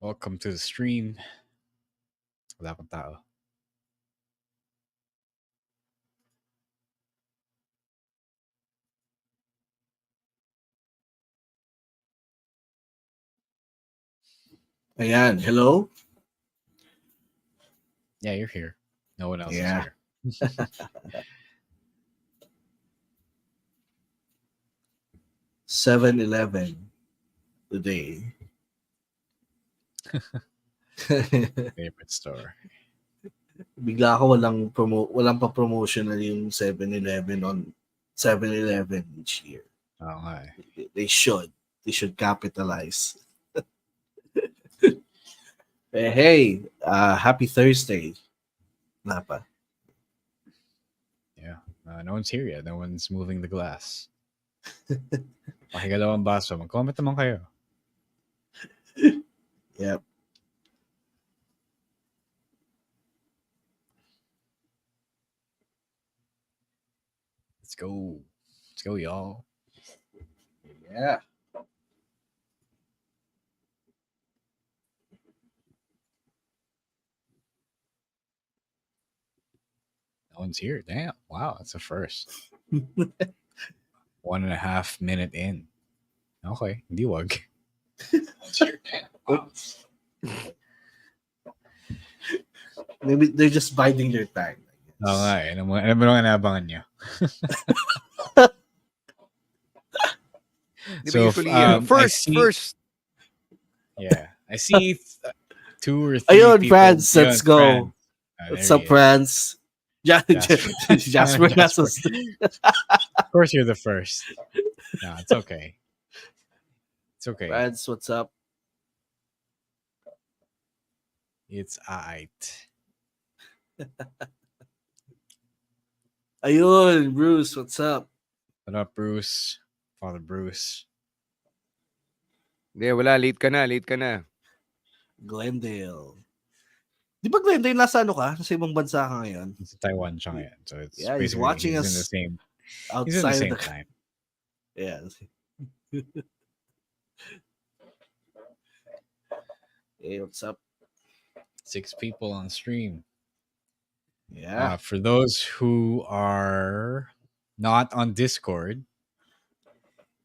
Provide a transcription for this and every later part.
Welcome to the stream. Wala pang tao. Ayan, hello? Yeah, you're here. No one else is Yeah. here. 7-Eleven today. Favorite store. Bigla ako walang pa promotional yung 7-Eleven on 7-Eleven each year. Oo nga eh. They should capitalize. Hey, happy Thursday. Wala pa. Yeah. No one's here yet. No one's moving the glass. Pakigalaw ang baso. Mag-comment naman kayo. Yep. Let's go. Let's go, y'all. Yeah. No one's here. Damn. Wow, that's a first. 1.5 minute in. Okay, hindi wag. Maybe they're just biding their time. Oo nga eh. Ano ba nang inaabangan niyo? So, first. Yeah. I see 2 or 3 Ayun, people. France, let's go. France. What's up, France? Jasper. Of course you're the first. No, it's okay. It's okay. France, what's up? It's aight. Ayun, Bruce, what's up? What up, Bruce? Father Bruce. Hindi, wala. Late ka na. Glendale. Di ba Glendale, nasa ano ka? Nasa ibang bansa ka ngayon? It's Taiwan siya ngayon. So it's Yeah, he's watching us in the same, outside he's in the same of the time. Yeah. Hey, what's up? 6 people on stream. Yeah. For those who are not on Discord,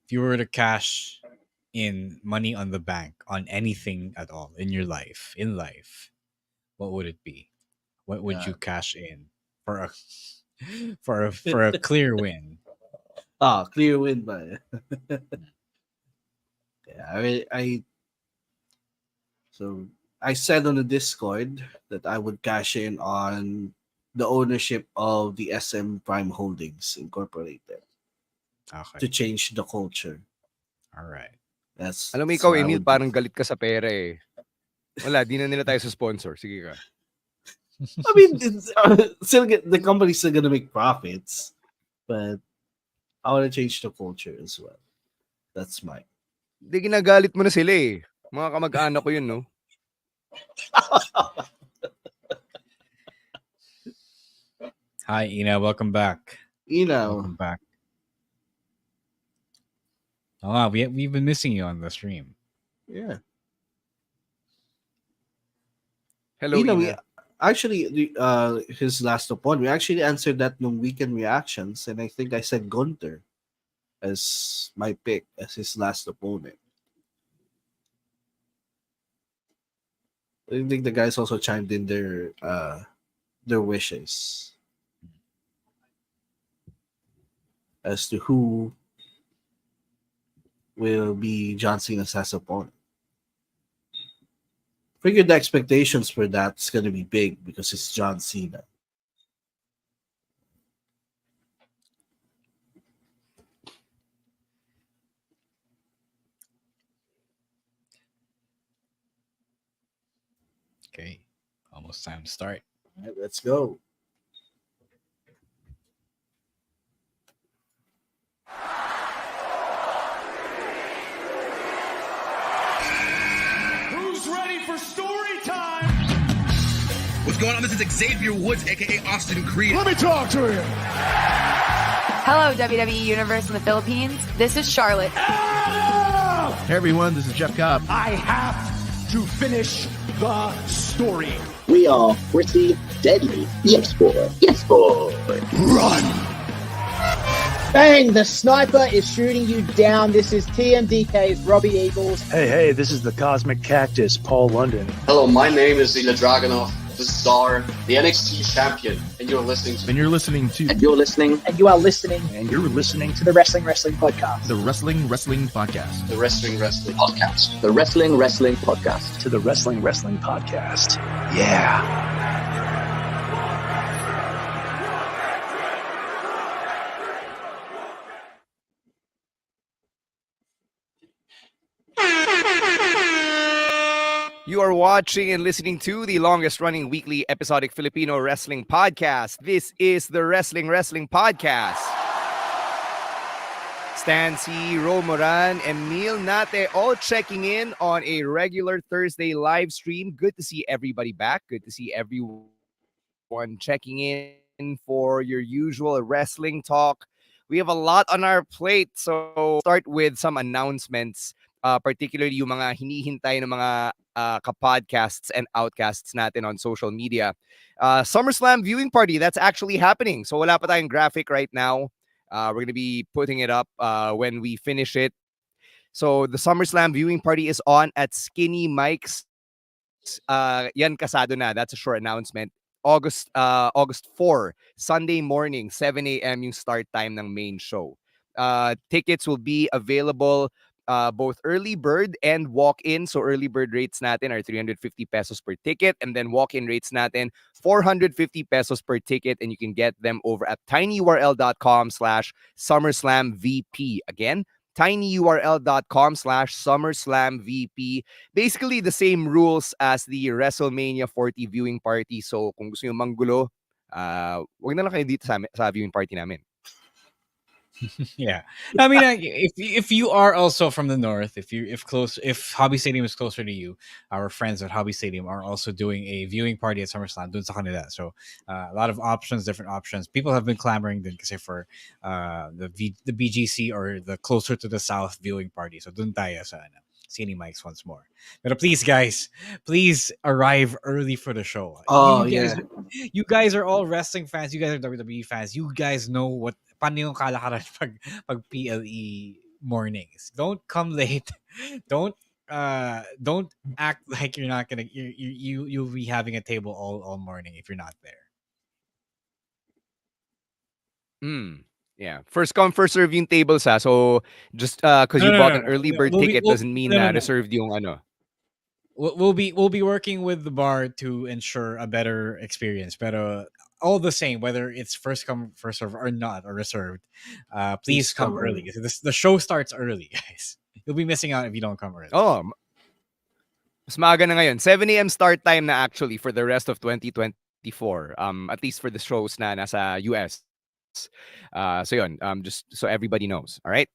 if you were to cash in money on the bank on anything at all in your life, what would it be? What would you cash in for a clear win? Clear win ba? Yeah, so I said on the Discord that I would cash in on the ownership of the SM Prime Holdings Incorporated to change the culture. All right. Alam mo ikaw, Emil, parang galit ka sa pera eh. Wala, di na nila tayo sa sponsor. Sige ka. I mean, the company's still gonna make profits, but I want to change the culture as well. That's mine. Di ginagalit mo na sila eh. Mga kamag-anak ko yun, no? Hi, Ina. Welcome back. Welcome back. Oh, we've been missing you on the stream. Yeah. Hello, Ina. Ina. Actually, his last opponent, we actually answered that in weekend reactions, and I think I said Gunther as my pick as his last opponent. I think the guys also chimed in their wishes as to who will be John Cena's last opponent. Figure the expectations for that's going to be big because it's John Cena. Okay. Almost time to start. All right, let's go. Who's ready for story time? What's going on? This is Xavier Woods, aka Austin Creed. Let me talk to him. Hello, WWE Universe in the Philippines. This is Charlotte. Adam! Hey everyone, this is Jeff Cobb. I have to finish the story. We are pretty deadly. Yes, boy. Yes, boy. Run! Bang! The sniper is shooting you down. This is TMDK's Robbie Eagles. Hey, this is the Cosmic Cactus, Paul London. Hello, my name is Ilya Dragunov, the Czar, the NXT champion, and you're listening to... And you're listening to... And you're listening... And you are listening... And you're listening to the Wrestling Podcast. The Wrestling Podcast. The Wrestling Podcast. The Wrestling Podcast. To the Wrestling Podcast. Yeah. You are watching and listening to the longest-running weekly episodic Filipino wrestling podcast. This is the Wrestling Podcast. Stancy, Romoran, Emil Nate, all checking in on a regular Thursday live stream. Good to see everybody back. Good to see everyone checking in for your usual wrestling talk. We have a lot on our plate, so start with some announcements, particularly yung mga hinihintay ng mga kapodcasts and outcasts natin on social media. SummerSlam viewing party, that's actually happening. So wala pa tayong graphic right now. We're going to be putting it up when we finish it. So the SummerSlam viewing party is on at Skinny Mike's. Yan kasado na. That's a short announcement. August 4, Sunday morning, 7 a.m. yung start time ng main show. Tickets will be available both early bird and walk-in. So early bird rates natin are 350 pesos per ticket, and then walk-in rates natin 450 pesos per ticket, and you can get them over at tinyurl.com/SummerSlamVP. Again, tinyurl.com/SummerSlamVP. Basically the same rules as the WrestleMania 40 viewing party. So kung gusto nyo manggulo, wag na lang kayo dito sa viewing party namin. Yeah, I mean, if you are also from the north, if Hobby Stadium is closer to you, our friends at Hobby Stadium are also doing a viewing party at SummerSlam dun sa kanila. So a lot of options, different options. People have been clamoring din kasi for the BGC or the closer to the south viewing party. So dun tayo sa Skinny Mike's once more. But please, guys, please arrive early for the show. You guys are all wrestling fans. You guys are WWE fans. You guys know what paano yung kalakaran pag PLE mornings. Don't come late. Don't act like you're not gonna you'll be having a table all morning if you're not there. Yeah, first come first serve yung tables ha. So just because you bought an early bird ticket doesn't mean na reserved yung ano. We'll be working with the bar to ensure a better experience. Pero all the same, whether it's first come first serve or not or reserved, please come early. The show starts early, guys. You'll be missing out if you don't come early. Oh, mas maaga na ngayon. 7 a.m. start time na actually for the rest of 2024. At least for the shows na nasa US. So yun, just so everybody knows. All right.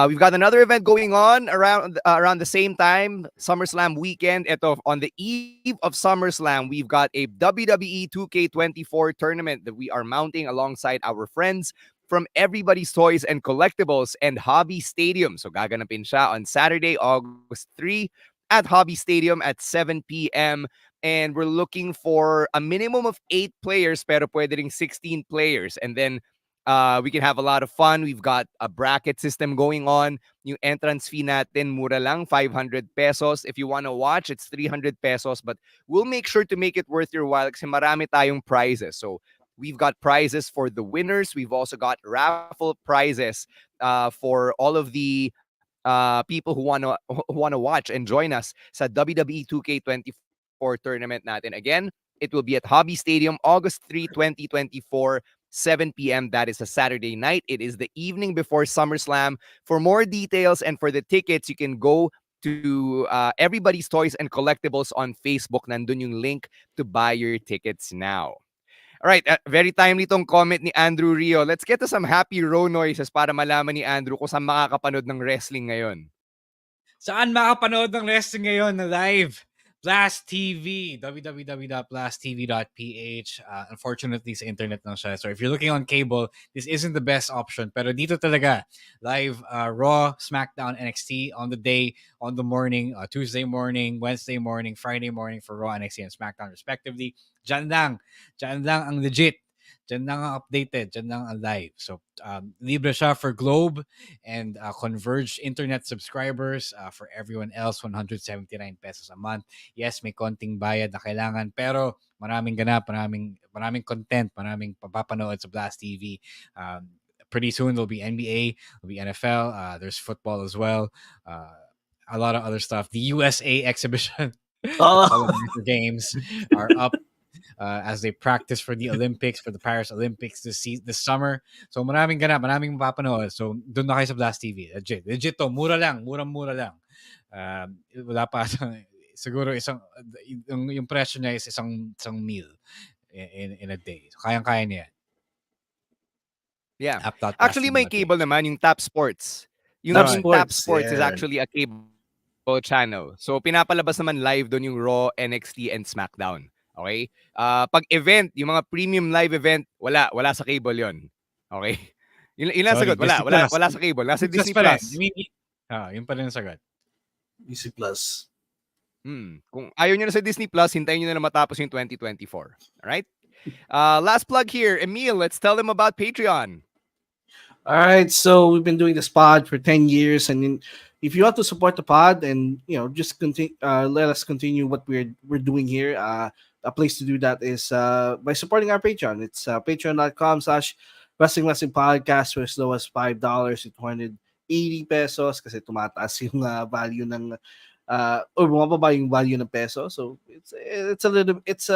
We've got another event going on around the same time, SummerSlam weekend. Ito, on the eve of SummerSlam, we've got a WWE 2K24 tournament that we are mounting alongside our friends from Everybody's Toys and Collectibles and Hobby Stadium. So gaganapin siya on Saturday, August 3 at Hobby Stadium at 7 p.m. And we're looking for a minimum of 8 players, pero pwede ring 16 players. And then we can have a lot of fun. We've got a bracket system going on. Yung entrance fee natin, mura lang, 500 pesos. If you want to watch, it's 300 pesos. But we'll make sure to make it worth your while kasi marami tayong prizes. So we've got prizes for the winners. We've also got raffle prizes for all of the people who want to watch and join us sa WWE 2K24 tournament natin. Again, it will be at Hobby Stadium, August 3, 2024. 7 p.m. That is a Saturday night. It is the evening before SummerSlam. For more details and for the tickets, you can go to Everybody's Toys and Collectibles on Facebook. Nandun yung link to buy your tickets now. All right, very timely tong comment ni Andrew Rio. Let's get to some happy row noises para malaman ni Andrew kung saan makakapanood ng wrestling ngayon. Saan makapanood ng wrestling ngayon na live? Blast TV, www.blasttv.ph. Unfortunately, sa internet lang siya. So if you're looking on cable, this isn't the best option. Pero dito talaga, live Raw, SmackDown, NXT on the day, on the morning, Tuesday morning, Wednesday morning, Friday morning for Raw, NXT, and SmackDown respectively. Diyan lang. Diyan lang ang legit. Diyan lang ang updated. Diyan lang ang live. So, libre siya for Globe and converged internet subscribers. For everyone else, 179 pesos a month. Yes, may konting bayad na kailangan, pero maraming ganap, maraming content, maraming papapanood sa Blast TV. Pretty soon there'll be NBA, there'll be NFL, there's football as well. A lot of other stuff. The USA exhibition, the Winter Games are up as they practice for the Olympics, for the Paris Olympics this summer. So maraming ganap, maraming mapapanood. So doon na kayo sa Blast TV. Legit to, mura lang, murang-mura lang. Wala pa siguro yung presyo niya is isang meal in a day. So kayang-kaya niya. Yeah. Actually, may cable naman, yung Tap Sports. Yung Tap Sports is actually a cable channel. So, pinapalabas naman live doon yung Raw, NXT, and SmackDown. Okay? Pag event, yung mga premium live event, wala sa cable yon. Okay? Yun lang sagot. Wala sa cable. Nasa Disney Plus. Yun pa rin ang sagot. Disney Plus. Kung ayaw nyo na sa Disney Plus, hintayin nyo na matapos yung 2024. Alright? Last plug here. Emil, let's tell them about Patreon. All right, so we've been doing this pod for 10 years, and if you want to support the pod and just continue, let us continue what we're doing here. A place to do that is by supporting our Patreon. It's patreon.com/wrestling podcast for as low as $5 to 280 pesos kasi tumataas yung value ng or bumababa yung value ng peso. So it's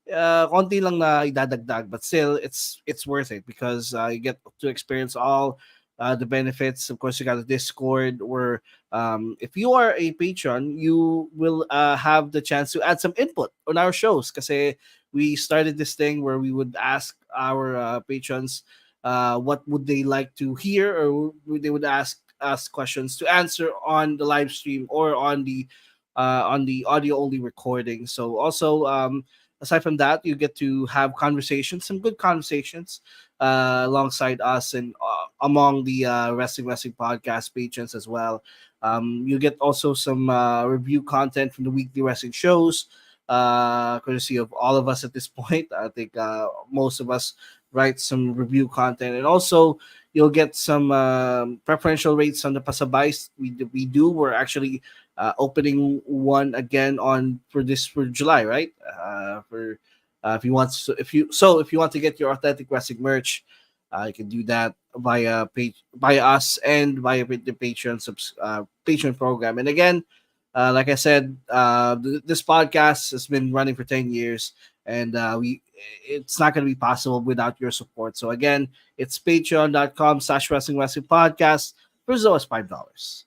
konti lang na idadagdag, but still it's worth it because you get to experience all the benefits. Of course, you got a Discord where if you are a patron, you will have the chance to add some input on our shows kasi we started this thing where we would ask our patrons what would they like to hear, or they would ask us questions to answer on the live stream or on the audio only recording. So also aside from that, you get to have conversations, some good conversations alongside us and among the Wrestling Podcast patrons as well. You get also some review content from the weekly wrestling shows, courtesy of all of us at this point. I think most of us write some review content, and also you'll get some preferential rates on the pasabays we do. We're actually opening one again for July, right? If you want to get your authentic wrestling merch, you can do that via us and via the Patreon program. And again, like I said, this podcast has been running for 10 years, and it's not going to be possible without your support. So again, it's patreon.com/wrestling podcast for as low as $5.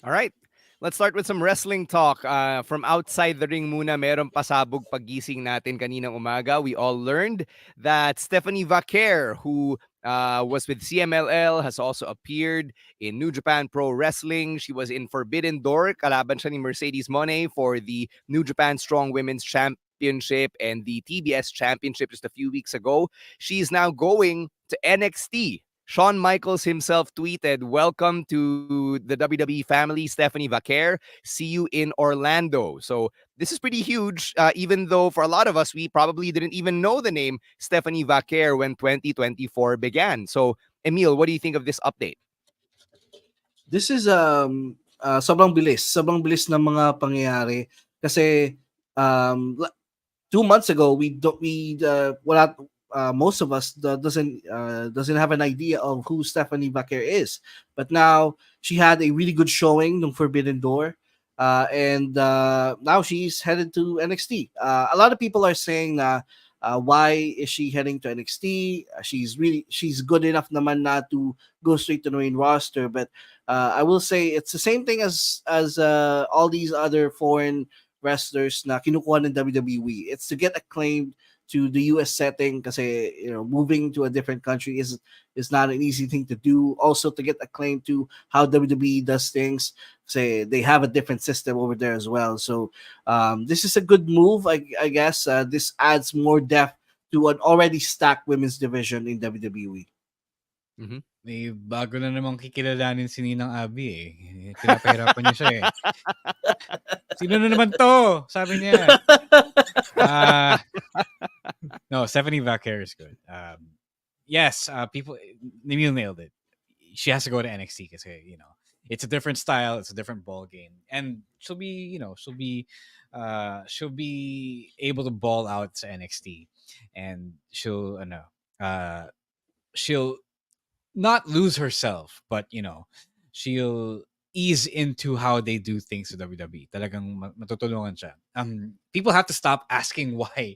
All right. Let's start with some wrestling talk. From outside the ring muna, meron pasabog pagising natin kaninang umaga. We all learned that Stephanie Vaquer, who was with CMLL, has also appeared in New Japan Pro Wrestling. She was in Forbidden Door. Kalaban siya ni Mercedes Moné for the New Japan Strong Women's Championship and the TBS Championship just a few weeks ago. She's now going to NXT. Shawn Michaels himself tweeted, "Welcome to the WWE family, Stephanie Vaquer. See you in Orlando." So this is pretty huge, even though for a lot of us, we probably didn't even know the name Stephanie Vaquer when 2024 began. So, Emil, what do you think of this update? This is sobrang bilis ng mga pangyayari kasi 2 months ago most of us doesn't have an idea of who Stephanie Vaquer is, but now she had a really good showing in Forbidden Door, and now she's headed to NXT. A lot of people are saying why is she heading to NXT? She's good enough naman na to go straight to the main roster, but I will say it's the same thing as all these other foreign wrestlers na kinukuha ng WWE. It's to get acclaimed to the US setting kasi moving to a different country is not an easy thing to do. Also to get acclaim to how WWE does things, say they have a different system over there as well. So this is a good move, I guess. This adds more depth to an already stacked women's division in WWE. Mhm. May bago na namang kikilalanin si Ninang Abby eh. Pinapahirapan niya siya eh. Sino na naman to? Sabi niya. No, Stephanie Vaquer is good. Yes, people, Emil nailed it. She has to go to NXT because it's a different style, it's a different ball game, and she'll be she'll be able to ball out to NXT, and she'll not lose herself, but she'll ease into how they do things to WWE. Talagang matutulungan siya. People have to stop asking why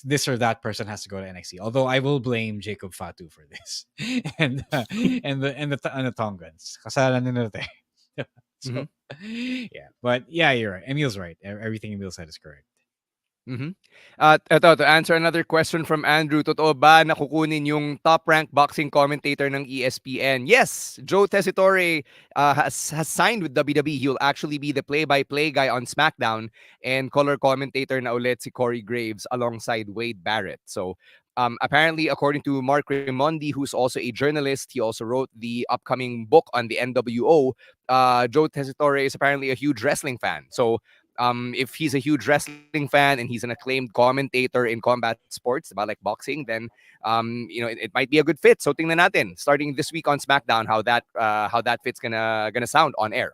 this or that person has to go to NXT. Although I will blame Jacob Fatu for this, and the Tongans. Kasalanan nila to eh. So yeah, but yeah, you're right. Emil's right. Everything Emil said is correct. Mm-hmm. Ito, to answer another question from Andrew, totoo ba na kukunin yung top-ranked boxing commentator ng ESPN? Yes, Joe Tessitore has signed with WWE. He'll actually be the play-by-play guy on SmackDown, and color commentator na ulit si Corey Graves alongside Wade Barrett. So apparently, according to Mark Raimondi, who's also a journalist, he also wrote the upcoming book on the NWO. Joe Tessitore is apparently a huge wrestling fan. So if he's a huge wrestling fan and he's an acclaimed commentator in combat sports, about like boxing, then it might be a good fit. So tingnan natin starting this week on SmackDown how that fit's gonna sound on air.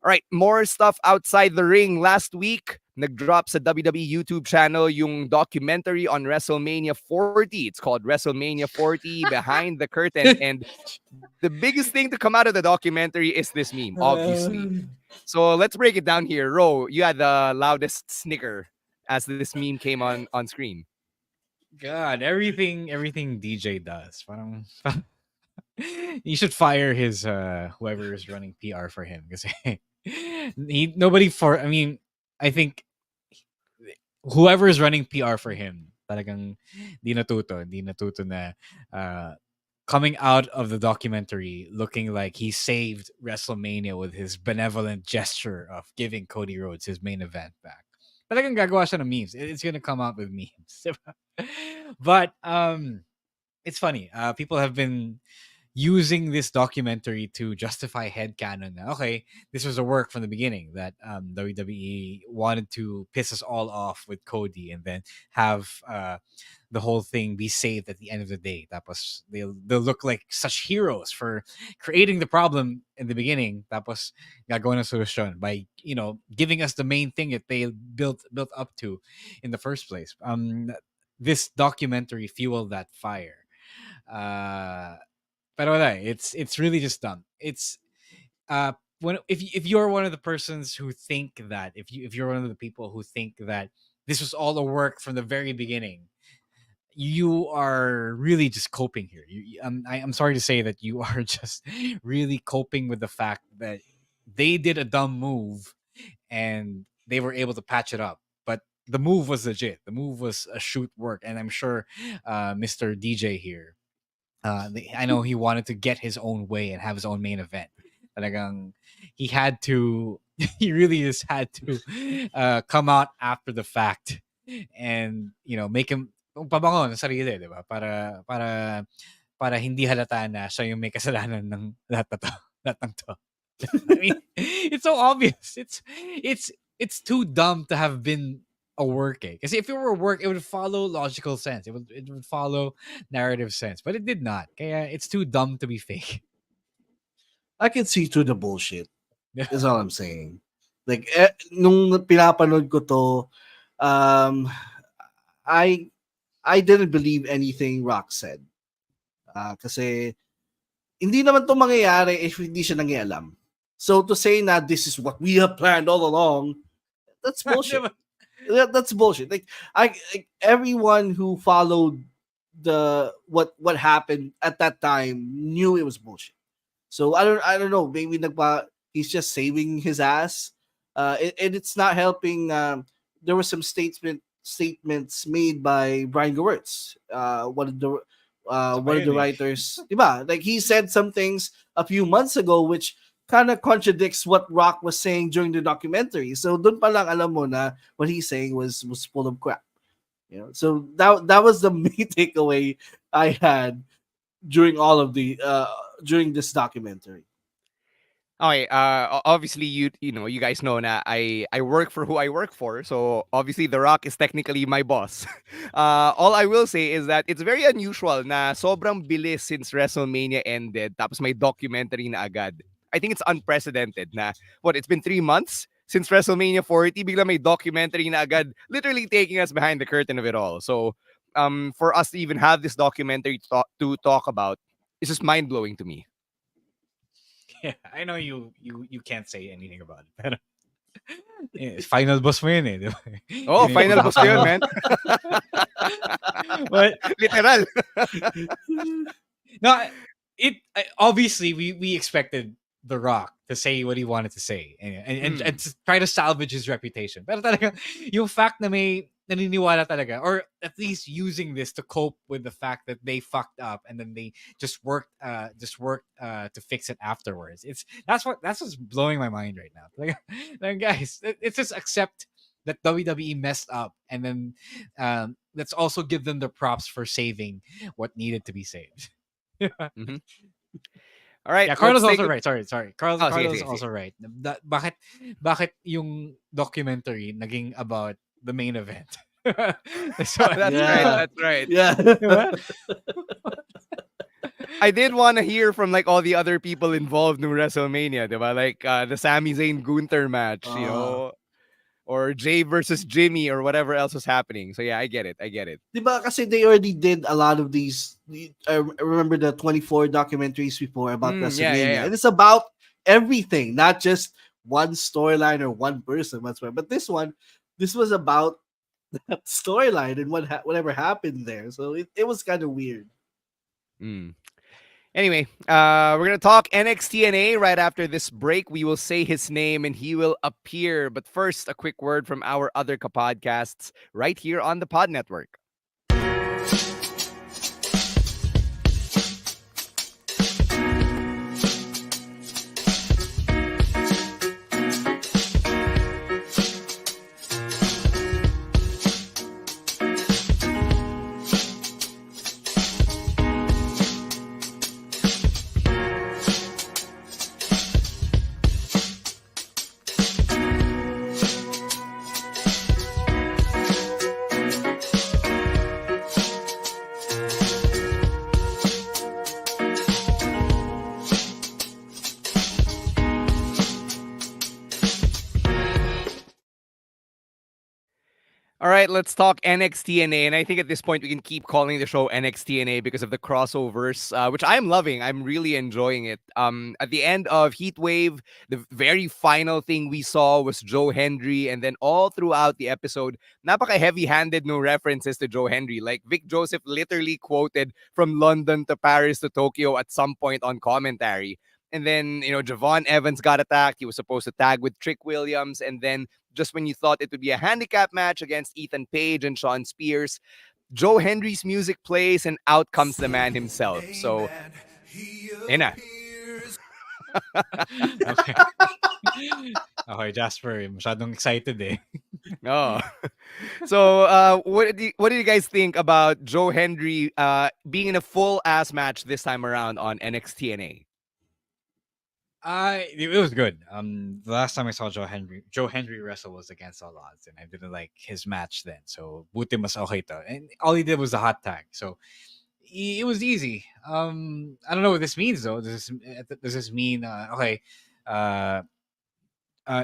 All right, more stuff outside the ring. Last week, nag-drop sa WWE YouTube channel yung documentary on WrestleMania 40. It's called WrestleMania 40 Behind the Curtain. And the biggest thing to come out of the documentary is this meme, obviously. So let's break it down here. Ro, you had the loudest snicker as this meme came on screen. God, everything DJ does. Parang you should fire his whoever is running PR for him because I think whoever is running PR for him talagang di natuto na coming out of the documentary looking like he saved WrestleMania with his benevolent gesture of giving Cody Rhodes his main event back. Talagang gagawa siya ng memes. It's gonna come out with memes. But it's funny. People have been using this documentary to justify headcanon. Okay, this was a work from the beginning that WWE wanted to piss us all off with Cody and then have the whole thing be saved at the end of the day. Tapos they'll look like such heroes for creating the problem in the beginning. Tapos gagawin ng solusyon by giving us the main thing that they built up to in the first place. This documentary fueled that fire. Pero wala, it's really just dumb. It's if you're one of the persons who think that if you're one of the people who think that this was all a work from the very beginning, you are really just coping here. I'm sorry to say that you are just really coping with the fact that they did a dumb move and they were able to patch it up. But the move was legit. The move was a shoot work, and I'm sure Mr. DJ here. I know he wanted to get his own way and have his own main event. Talagang he had to. He really just had to come out after the fact and make him pabango ng sarili, di ba? Para hindi halata na siya yung may kasalanan ng lahat ng to. I mean, it's so obvious. It's too dumb to have been a work, eh? Because if it were a work, it would follow logical sense. It would follow narrative sense, but it did not. Kaya it's too dumb to be fake. I can see through the bullshit. Is all I'm saying. Like nung pinapanood ko to, I didn't believe anything Rock said. Kasi hindi naman to mangyayari if hindi siya nangialam. So to say na this is what we have planned all along, that's bullshit. That's bullshit. Like everyone who followed what happened at that time knew it was bullshit. So I don't know. Maybe he's just saving his ass. And it's not helping there were some statements made by Brian Gewirtz, one of the writers, diba? Like he said some things a few months ago which kind of contradicts what Rock was saying during the documentary. So dun pa lang alam mo na what he's saying was full of crap. You know, so that was the main takeaway I had during all of the during this documentary. Okay, obviously you know you guys know na I work for who I work for, so obviously The Rock is technically my boss. All I will say is that it's very unusual na sobrang bilis since WrestleMania ended, tapos may documentary na agad. I think it's unprecedented na it's been 3 months since WrestleMania 40, bigla may documentary na agad, literally taking us behind the curtain of it all. So for us to even have this documentary to talk about, it's just mind blowing to me. Yeah, I know you can't say anything about it. Pero, final boss mo yun eh. Di ba? Oh, final boss ko yun, man. But literal. No, obviously we expected The Rock to say what he wanted to say and to try to salvage his reputation. Pero talaga, yung fact na may naniniwala talaga, or at least using this to cope with the fact that they fucked up and then they just worked to fix it afterwards. That's what's blowing my mind right now. Like guys, it's just accept that WWE messed up, and then let's also give them the props for saving what needed to be saved. Mm-hmm. All right. Yeah, Carlos also right. Sorry. Carlos sige. also right. Bakit yung documentary naging about the main event? That's right. Yeah. I did want to hear from like all the other people involved in WrestleMania, diba? Like the Sami Zayn Gunther match, you know, or Jay versus Jimmy or whatever else was happening. So yeah, I get it. Diba kasi they already did a lot of these. I remember the 24 documentaries before about WrestleMania. Yeah. And it's about everything, not just one storyline or one person. But this was about that storyline and whatever happened there. So it was kind of weird. Anyway, we're going to talk NXTNA right after this break. We will say his name and he will appear. But first, a quick word from our other podcasts right here on the Pod Network. All right, let's talk NXTNA. And I think at this point, we can keep calling the show NXTNA because of the crossovers, which I'm loving. I'm really enjoying it. At the end of Heatwave, the very final thing we saw was Joe Hendry. And then all throughout the episode, napaka-heavy-handed no references to Joe Hendry. Like Vic Joseph literally quoted from London to Paris to Tokyo at some point on commentary. And then, you know, Javon Evans got attacked. He was supposed to tag with Trick Williams. And then just when you thought it would be a handicap match against Ethan Page and Sean Spears, Joe Hendry's music plays and out comes the man himself. So, ina. Okay, Jasper, masyadong excited eh. Oh. So, what did you guys think about Joe Hendry being in a full-ass match this time around on NXTNA? It was good. The last time I saw Joe Hendry wrestle was against All Odds, and I didn't like his match then. So buti mas okay to. And all he did was a hot tag, so it was easy. I don't know what this means though. Does this mean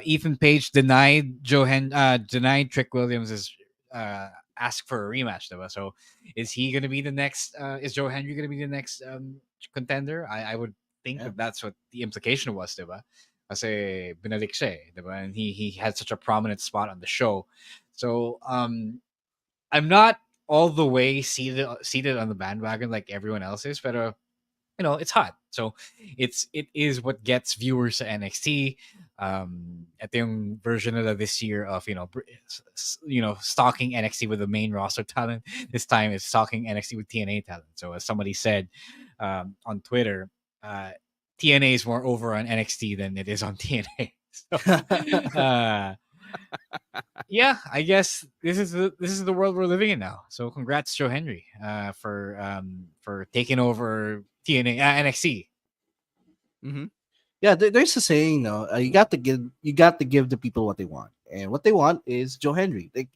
Ethan Page denied denied Trick Williams' ask for a rematch though? So is he gonna be the next? Is Joe Hendry gonna be the next contender? I would think that that's what the implication was, diba? Kasi binalik siya, diba? And he had such a prominent spot on the show. So I'm not all the way seated on the bandwagon like everyone else is, but it's hot. So it is what gets viewers to NXT. Ito yung version nila this year of stalking NXT with the main roster talent. This time it's stalking NXT with TNA talent. So as somebody said on Twitter, TNA is more over on NXT than it is on TNA. So yeah, I guess this is the world we're living in now. So congrats, Joe Hendry, for taking over TNA NXT. Mm-hmm. Yeah, there's a saying, no, you got to give the people what they want, and what they want is Joe Hendry. Like,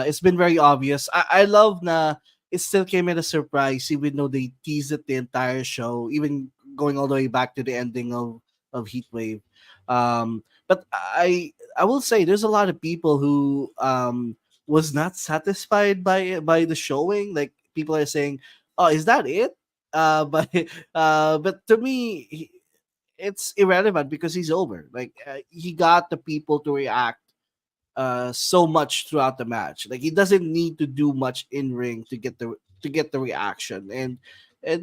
it's been very obvious. I love na it still came at a surprise, even though they teased it the entire show, even going all the way back to the ending of Heatwave. But I will say there's a lot of people who was not satisfied by the showing. Like, people are saying, "Oh, is that it?" But but to me, it's irrelevant because he's over. Like, he got the people to react so much throughout the match. Like, he doesn't need to do much in ring to get the reaction, and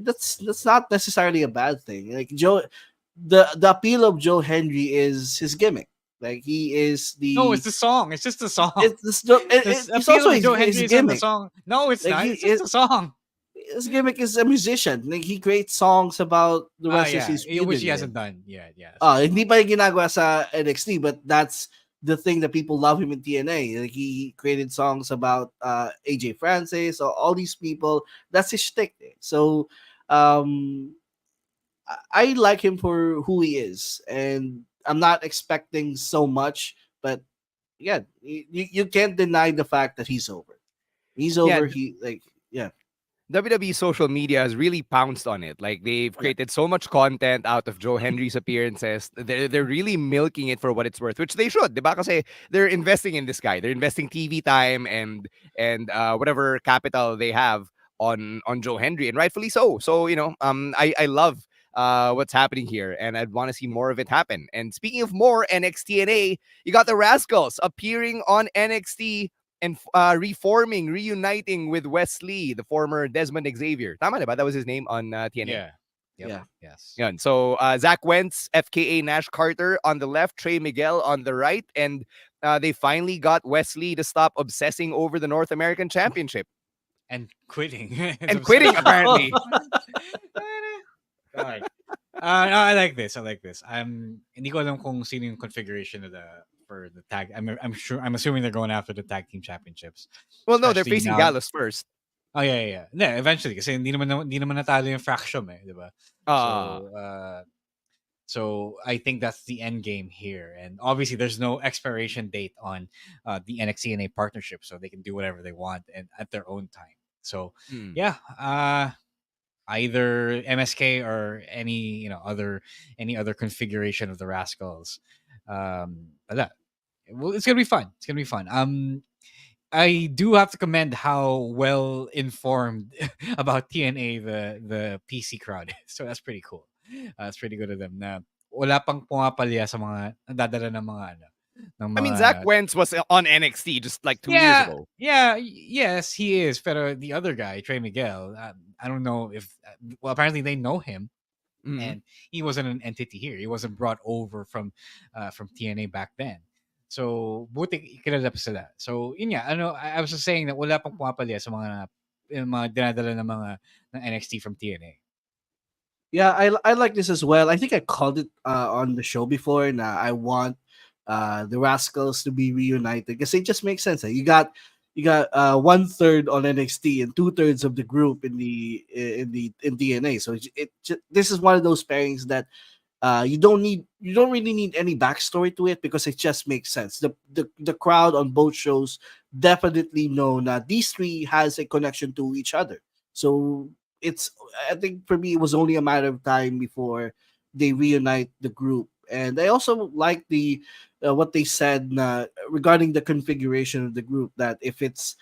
that's not necessarily a bad thing. Like, the appeal of Joe Hendry is his gimmick. Like, he is No, the it's the song. It's just the song. it's The appeal also of Joe his Hendry is on the gimmick. song. No, it's Like, not. It's just a song. his gimmick is a musician. Like, he creates songs about the wrestlers Yeah, he's feuding which he with. hasn't done yet. Yeah. Hindi pa yung ginagawa sa NXT, but that's the thing that people love him in TNA. Like, he created songs about AJ Francis, or all these people. That's his shtick. So um, I like him for who he is, and I'm not expecting so much. But yeah, you can't deny the fact that he's over. He's Yeah, over. He like yeah. WWE social media has really pounced on it. Like, they've created so much content out of Joe Hendry's appearances. They're really milking it for what it's worth, which they should. Diba? Kasi they're investing in this guy. They're investing TV time and whatever capital they have on Joe Hendry, and rightfully so. So I love what's happening here, and I'd want to see more of it happen. And speaking of more NXTNA, you got the Rascals appearing on NXT and reuniting with Wesley, the former Desmond Xavier. Tama diba? That was his name on TNA. Yeah. Yep. Yeah. Yes. Yun. So Zach Wentz, FKA Nash Carter on the left, Trey Miguel on the right, and they finally got Wesley to stop obsessing over the North American Championship. And quitting. And quitting, apparently. God. No, I like this. Hindi ko alam kung sino yung configuration of for the tag. I'm assuming they're going after the tag team championships. Well, no, they're Especially facing now- Gallus first. Oh yeah. Yeah, eventually kasi hindi naman natalo yung Fraction di ba? So I think that's the end game here. And obviously there's no expiration date on the NXTNA partnership, so they can do whatever they want and at their own time. So yeah, either MSK or any other configuration of the Rascals. But it's gonna be fun. It's gonna be fun. I do have to commend how well informed about TNA the PC crowd is. So that's pretty cool. It's pretty good of them na wala pang pumapalya sa mga nadadala ng mga I mean, Zach Wentz was on NXT just like 2 years ago. Yeah, yes, he is. Pero the other guy, Trey Miguel, I don't know if well, apparently they know him. Mhm. And he wasn't an entity here. He wasn't brought over from TNA back then. So, buti kilala pa sila. So, yun nga, I was just saying that wala pang pumapalya sa mga dinadala ng NXT from TNA. Yeah, I like this as well. I think I called it on the show before. Now I want the Rascals to be reunited because it just makes sense. You got 1/3 on NXT and 2/3 of the group in DNA. So this is one of those pairings that you don't really need any backstory to it because it just makes sense. The crowd on both shows definitely know that these three has a connection to each other. So I think for me it was only a matter of time before they reunite the group. And I also like the what they said regarding the configuration of the group, that if it's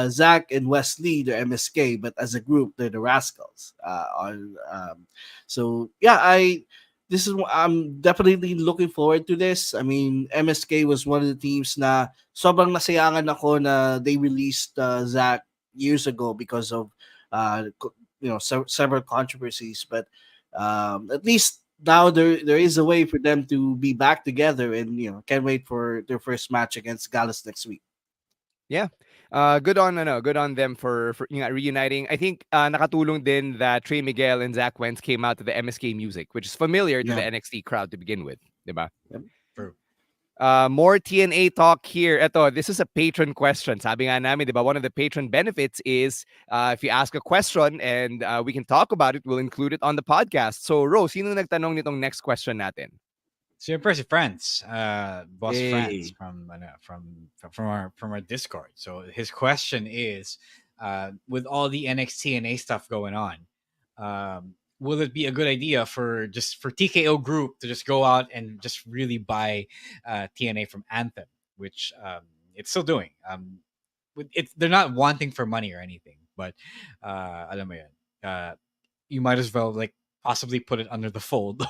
Zach and Wesley, they're MSK, but as a group, they're the Rascals. So yeah, I'm definitely looking forward to this. I mean, MSK was one of the teams na sobrang nasayangan ako na they released Zach years ago because of several controversies, but at least now there is a way for them to be back together, and can't wait for their first match against Gallus next week. Yeah. Good on them for reuniting. I think nakatulong din that Trey Miguel and Zach Wentz came out to the MSK music, which is familiar to the NXT crowd to begin with, diba? True. More TNA talk here. This is a patron question. Sabi nga namin, diba, one of the patron benefits is if you ask a question and we can talk about it, we'll include it on the podcast. So, Ro, sino nagtanong nitong next question natin? Siyempre si Franz, boss Hey. Franz from our Discord. So his question is, with all the NXTNA stuff going on, will it be a good idea for TKO Group to just go out and just really buy TNA from Anthem, which it's still doing. They're not wanting for money or anything, but alam mo yun, you might as well like possibly put it under the fold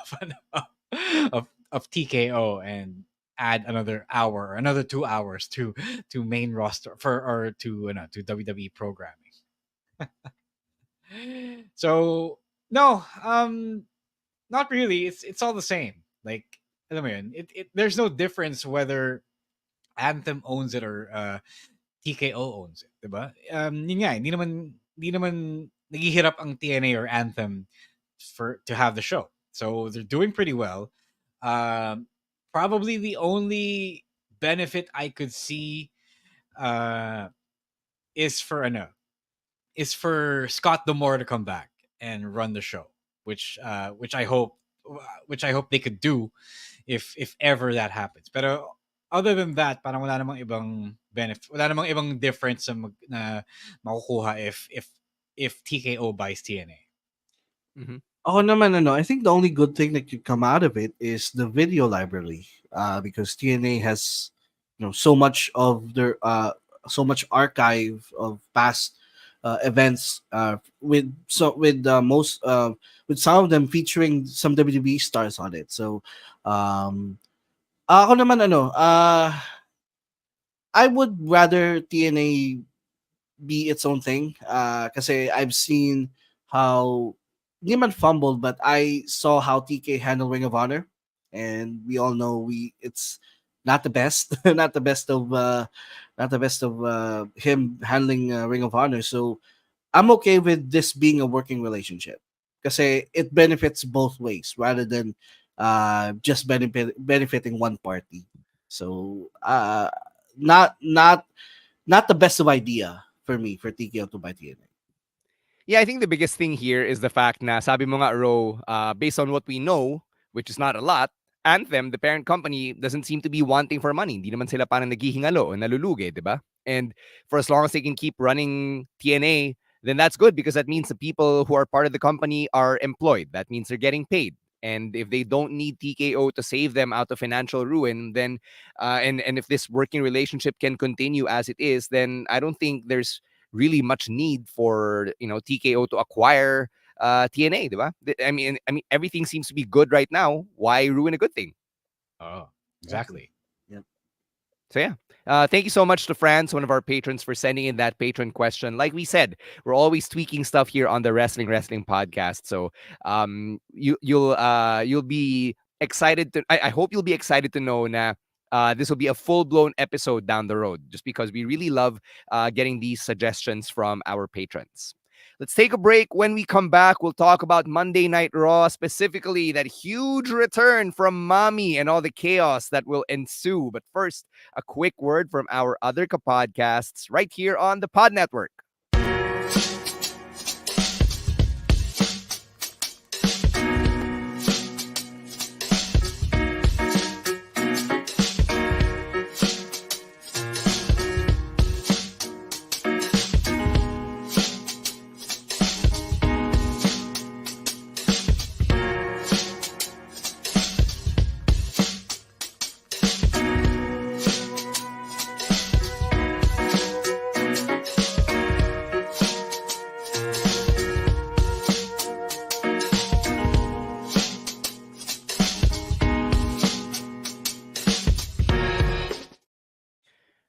of TKO and add another hour or another 2 hours to main roster to WWE programming. So no, not really. It's all the same. Like, alam mo yun, there's no difference whether Anthem owns it or TKO owns it, diba? Yun nga, hindi naman naghihirap ang TNA or Anthem to have the show. So they're doing pretty well. Probably the only benefit I could see is for Scott D'Amore to come back and run the show, which I hope they could do if ever that happens. But other than that, parang wala namang ibang benefit, wala namang ibang difference na makukuha if TKO buys TNA. Mm-hmm. Oh, naman, I think the only good thing that could come out of it is the video library, because TNA has, so much of their so much archive of past events, with most with some of them featuring some WWE stars on it. So, ako naman I would rather TNA be its own thing, kasi I've seen how. Hindi man fumbled, but I saw how TK handled Ring of Honor, and we all know it's not the best, not the best of him handling Ring of Honor. So I'm okay with this being a working relationship, kasi it benefits both ways rather than just benefiting one party. So not the best of idea for me for TKO to buy TNA. Yeah, I think the biggest thing here is the fact na sabi mo nga, Ro, based on what we know, which is not a lot, Anthem, the parent company, doesn't seem to be wanting for money. Hindi naman sila parang naghihingalo o nalulugi, di ba? And for as long as they can keep running TNA, then that's good, because that means the people who are part of the company are employed. That means they're getting paid. And if they don't need TKO to save them out of financial ruin, then and if this working relationship can continue as it is, then I don't think there's really much need for TKO to acquire TNA, diba? I mean everything seems to be good right now. Why ruin a good thing? Oh, exactly. Yeah. So yeah, thank you so much to Franz, one of our patrons, for sending in that patron question. Like we said, we're always tweaking stuff here on the Wrestling podcast. So you'll be excited to. I hope you'll be excited to know na. This will be a full-blown episode down the road, just because we really love getting these suggestions from our patrons. Let's take a break. When we come back, we'll talk about Monday Night Raw, specifically that huge return from Mami and all the chaos that will ensue. But first, a quick word from our other podcasts right here on the Pod Network.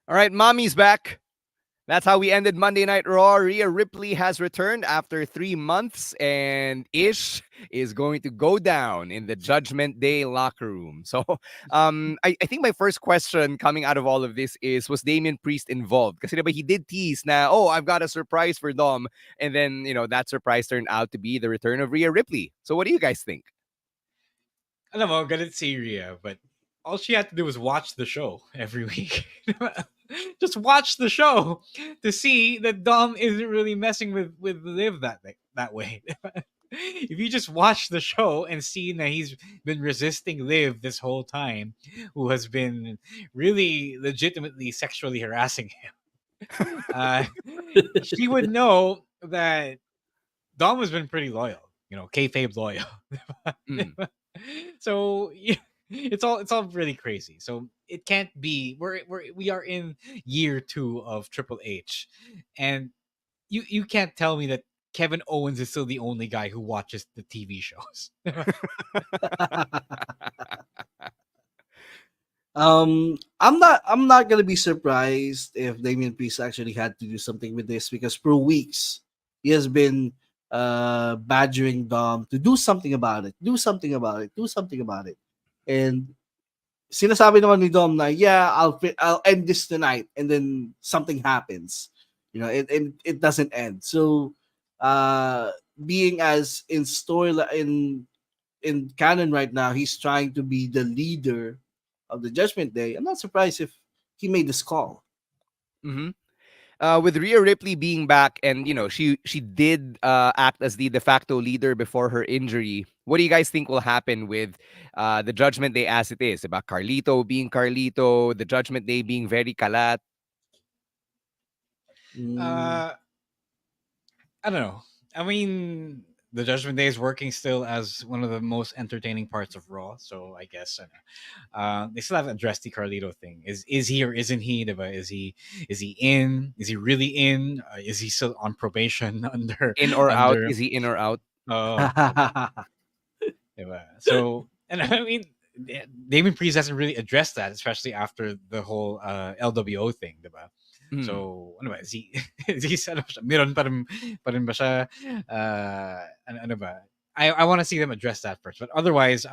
All right, Mami's back. That's how we ended Monday Night Raw. Rhea Ripley has returned after 3 months, and Ish is going to go down in the Judgment Day locker room. So, I think my first question coming out of all of this is, was Damian Priest involved? Kasi diba, he did tease na, oh, I've got a surprise for Dom. And then, that surprise turned out to be the return of Rhea Ripley. So what do you guys think? Alam mo, galit si Rhea, but all she had to do was watch the show every week. Just watch the show to see that Dom isn't really messing with Liv that way. If you just watch the show and see that he's been resisting Liv this whole time, who has been really legitimately sexually harassing him, she would know that Dom has been pretty loyal, kayfabe loyal. So yeah, it's all really crazy. So it can't be. We are in year 2 of Triple H, and you can't tell me that Kevin Owens is still the only guy who watches the TV shows. I'm not gonna be surprised if Damian Priest actually had to do something with this, because for weeks he has been badgering Dom to do something about it, do something about it, do something about it. And sinasabi naman ni Dom na, yeah, I'll end this tonight, and then something happens. It doesn't end. So being as in story in canon right now, he's trying to be the leader of the Judgment Day. I'm not surprised if he made this call. Mm-hmm. With Rhea Ripley being back, and she did act as the de facto leader before her injury. What do you guys think will happen with the Judgment Day as it is? About Carlito being Carlito, the Judgment Day being very kalat. I don't know. I mean, the Judgment Day is working still as one of the most entertaining parts of Raw. So I guess they still haven't addressed the Carlito thing. Is he or isn't he? Diba? Is he in? Is he really in? Is he still on probation under In or out? under? Is he in or out? Oh, diba? So, and I mean, Damien Priest hasn't really addressed that, especially after the whole LWO thing, diba? So, ano ba? Is he set up siya? Meron pa rin ba siya? Ano ba? I want to see them address that first. But otherwise,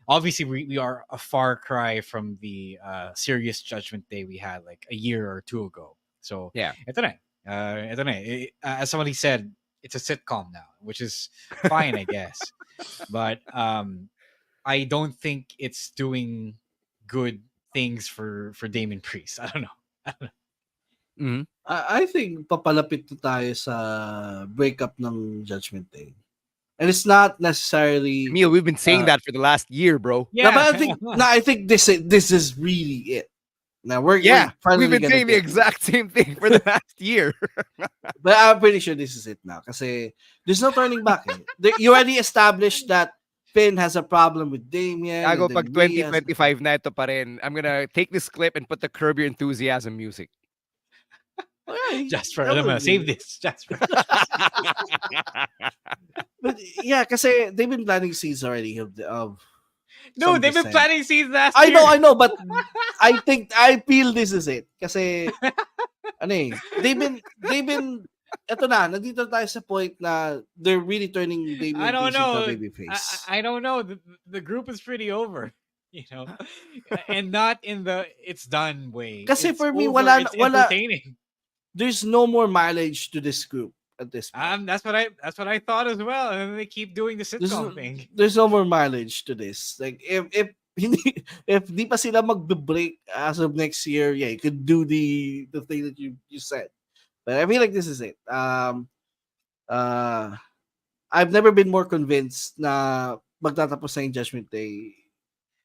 obviously we are a far cry from the serious Judgment Day we had like a year or 2 ago. So, yeah. Ito na. As somebody said, it's a sitcom now, which is fine, I guess. But I don't think it's doing good things for Damien Priest. I don't know. Mm-hmm. I think papalapit na tayo sa breakup ng Judgment Day. And it's not necessarily... Emil, we've been saying that for the last year, bro. Yeah. But I think this is really it. Now we've been saying the exact same thing for the last year. But I'm pretty sure this is it now. Kasi there's no turning back. You already established that Finn has a problem with Damien. Gago, pag 2025 na ito pa rin, I'm gonna take this clip and put the Curb Your Enthusiasm music. Okay, Jasper, save this. Jasper. But yeah, kasi they've been planting seeds already of no, they've been planting seeds last year. I know, but I feel this is it. Kasi they've been eto na, nandito tayo sa point na they're really turning Damien I don't know. into a babyface. I don't know. The group is pretty over, and not in the it's done way. Kasi it's for me, over, wala entertaining. There's no more mileage to this group at this point. That's what I thought as well. And then they keep doing the sitcom thing. There's no more mileage to this. Like if di pa sila mag-break as of next year, yeah, you could do the thing that you said. But I feel like this is it. I've never been more convinced na magtatapos na yung Judgment Day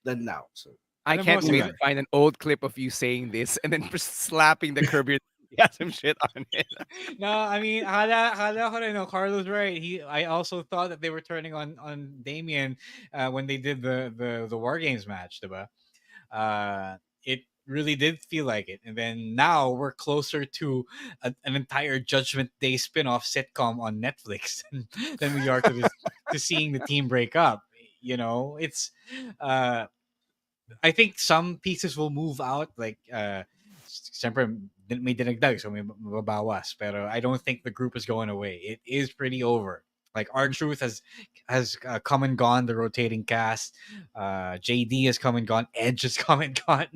than now. So I can't wait to find an old clip of you saying this and then slapping the Curb Your Enthusiasm shit on it. No, I mean, Carlos right. I also thought that they were turning on Damien when they did the War Games match, diba? It really did feel like it. And then now we're closer to an entire Judgment Day spin-off sitcom on Netflix than we are to seeing the team break up. It's I think some pieces will move out, like siyempre may dinagdag, so may mababawas. Pero I don't think the group is going away. It is pretty over. Like R-Truth has come and gone. The rotating cast, JD has come and gone. Edge has come and gone.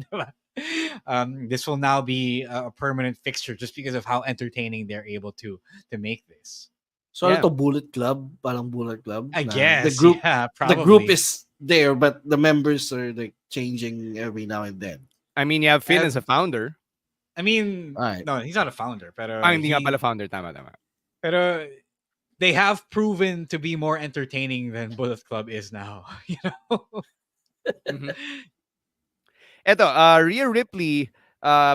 This will now be a permanent fixture just because of how entertaining they're able to make this. So ito Bullet Club, parang Bullet Club. I na guess, the probably. group is there, but the members are like changing every now and then. I mean, you have Finn as a founder. I mean, right. no, he's not a founder. Pero hindi nga pala founder, tama. Pero they have proven to be more entertaining than Bullet Club is now. You know. Mm-hmm. Eto, Rhea Ripley,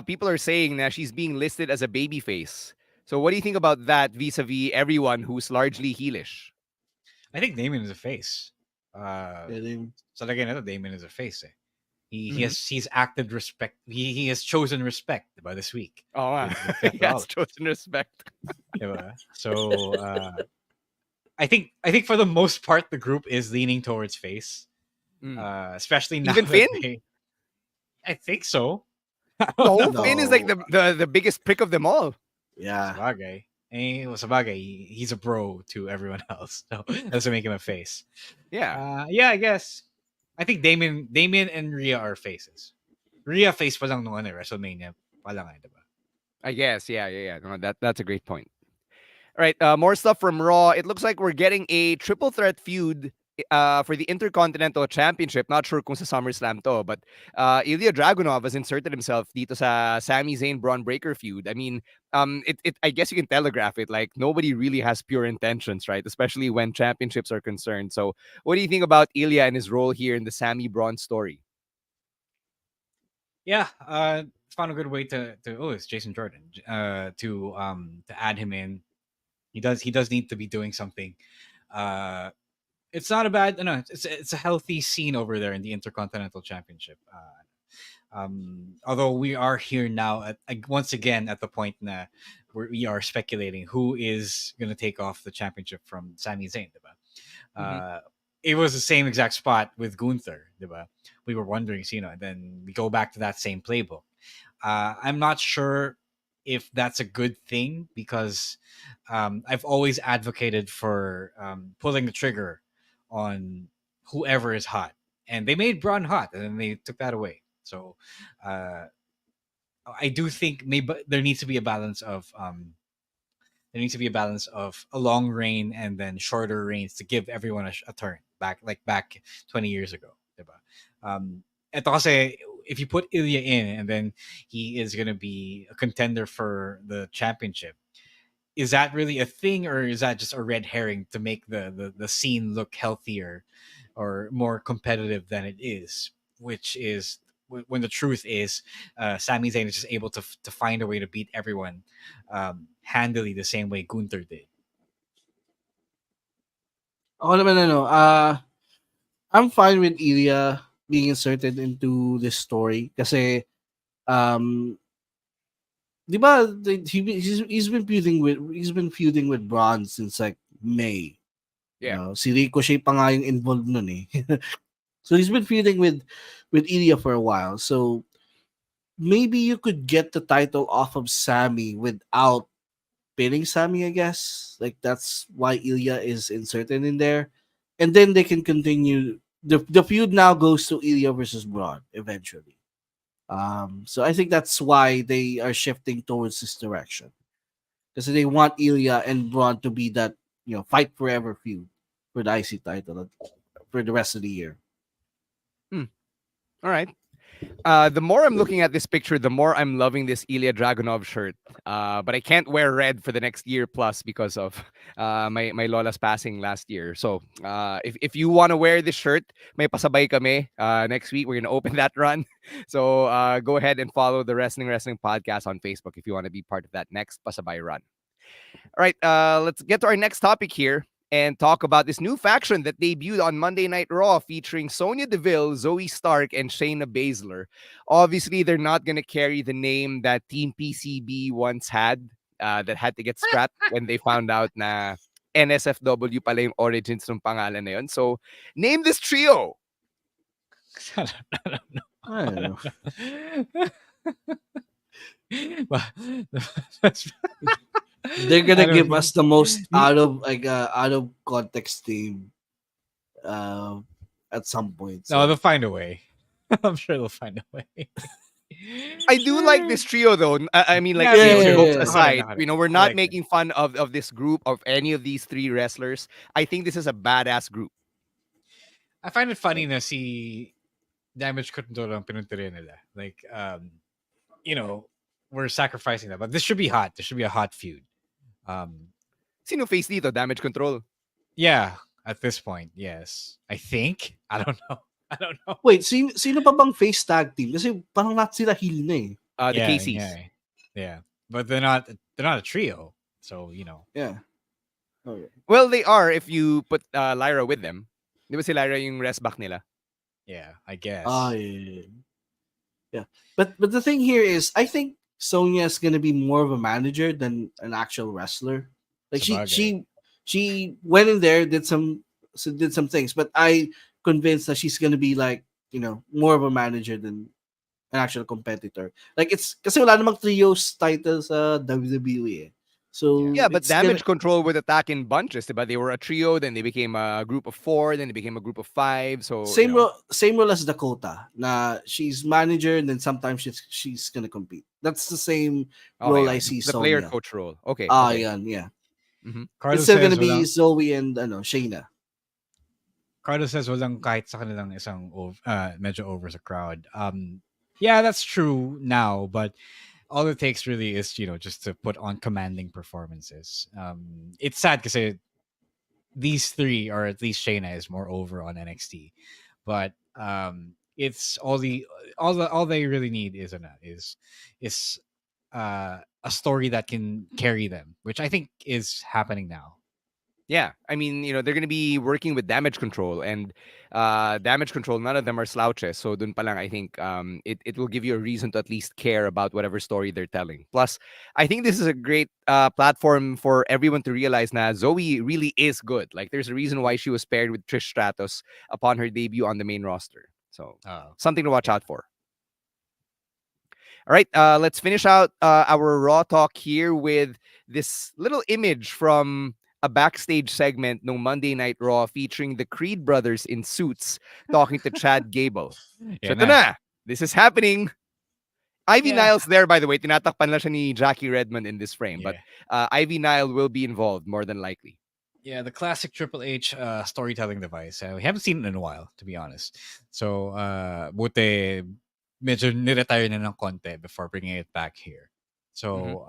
people are saying that she's being listed as a babyface. So what do you think about that vis-a-vis everyone who's largely heelish? I think Damien is a face. So again, Damien is a face. He's acted respect. He has chosen respect by this week. Oh, he has chosen respect. So I think for the most part the group is leaning towards face, especially now. Even Finn? I think so. No, Finn is like the biggest prick of them all. Yeah. Sabagay, he's a bro to everyone else. So that doesn't make him a face. Yeah. I guess. I think Damien and Rhea are faces. Rhea face pa lang nung WrestleMania pa lang, diba? I guess, yeah. No, that's a great point. All right, more stuff from Raw. It looks like we're getting a triple threat feud for the Intercontinental Championship. Not sure kung sa SummerSlam to, but Ilya Dragunov has inserted himself dito sa Sami Zayn Braun Breaker feud. I mean, I guess you can telegraph it. Like, nobody really has pure intentions, right? Especially when championships are concerned. So, what do you think about Ilya and his role here in the Sami Braun story? Yeah, found a good way to it's Jason Jordan to add him in. He does need to be doing something. It's not a bad, it's a healthy scene over there in the Intercontinental Championship. Although we are here now once again at the point where we are speculating who is going to take off the championship from Sami Zayn, diba? It was the same exact spot with Gunther, diba? We were wondering, and then we go back to that same playbook. I'm not sure if that's a good thing because I've always advocated for pulling the trigger on whoever is hot, and they made Braun hot, and then they took that away. So I do think maybe there needs to be a balance of a long reign and then shorter reigns to give everyone a turn back 20 years ago, diba? Ito kasi, if you put Ilya in and then he is going to be a contender for the championship, is that really a thing, or is that just a red herring to make the scene look healthier or more competitive than it is? Which is when the truth is, Sami Zayn is just able to find a way to beat everyone handily the same way Gunther did. Ako naman I'm fine with Ilya being inserted into this story kasi di ba he's been feuding with Braun since like May. Yeah. Si Ricochet pa nga yung involved nun eh. So he's been feuding with Ilya for a while. So maybe you could get the title off of Sami without pinning Sami, I guess. Like that's why Ilya is inserted in there. And then they can continue. The feud now goes to Ilya versus Braun eventually. So I think that's why they are shifting towards this direction. Because they want Ilya and Braun to be that, fight forever feud for the IC title for the rest of the year. All right. The more I'm looking at this picture, the more I'm loving this Ilya Dragunov shirt. But I can't wear red for the next year plus because of my lola's passing last year. So if you want to wear this shirt, may pasabay kami. Next week, we're going to open that run. So go ahead and follow the Wrestling Podcast on Facebook if you want to be part of that next pasabay run. All right, let's get to our next topic here and talk about this new faction that debuted on Monday Night Raw featuring Sonya Deville, Zoe Stark, and Shayna Baszler. Obviously, they're not going to carry the name that Team PCB once had that had to get scrapped when they found out na NSFW pala yung origins ng pangalan na yun. So, name this trio. I don't know. But They're I gonna don't give know. us the most out of context team uh, at some point. No, they'll So find a way. I'm sure they'll find a way. I do like this trio though. I mean, like Yeah, me yeah, too. jokes yeah. aside, Ako rin. we're I not like it. making fun of this group of any of these three wrestlers. I think this is a badass group. I find it funny na si Damage Control ang pinunturin nila. Like, we're sacrificing that. But this should be hot. This should be a hot feud. Sino face dito? Damage Control. Yeah, at this point, yes. I think. I don't know. I don't know. Wait, sino pa bang face tag team? Kasi parang not sila heel na eh. The Yeah, Casey's. yeah. But they're not a trio. So, Yeah. Okay. Well, they are if you put Lyra with them. Di ba si Lyra yung rest back nila? yeah, I guess. Yeah. But the thing here is, I think Sonya is gonna be more of a manager than an actual wrestler. Like Sabagay. she went in there, did some things, but I convinced that she's gonna be like, more of a manager than an actual competitor. Like it's kasi wala namang trios titles sa WWE. Eh. So Yeah, but it's Damage Control would attack in bunches. Diba? They were a trio, then they became a group of 4, then they became a group of 5. So same role as Dakota. Na she's manager, and then sometimes she's gonna compete. That's the same role I see. The Sonya. player coach role. Okay. Yan, yeah. Mm-hmm. It's still gonna be Zoe and Shayna. Cardo says walang kahit sa kanilang isang medyo over sa crowd. Yeah, that's true now, but all it takes really is just to put on commanding performances. It's sad because these three, or at least Shayna, is more over on NXT, but it's all they really need is a story that can carry them, which I think is happening now. Yeah, I mean, they're going to be working with Damage Control, and Damage Control, none of them are slouches. So dun pa lang, I think it will give you a reason to at least care about whatever story they're telling. Plus, I think this is a great platform for everyone to realize that Zoe really is good. Like, there's a reason why she was paired with Trish Stratus upon her debut on the main roster. So something to watch out for. All right, let's finish out our Raw talk here with this little image from a backstage segment no Monday Night Raw featuring the Creed brothers in suits talking to Chad Gable. So ito na. This is happening. Ivy Nile's there, by the way. Tinatakpan lang siya ni Jackie Redmond in this frame. But Ivy Nile will be involved more than likely. Yeah, the classic Triple H storytelling device. We haven't seen it in a while, to be honest. So, buti medyo niretire na ng konti before bringing it back here. So,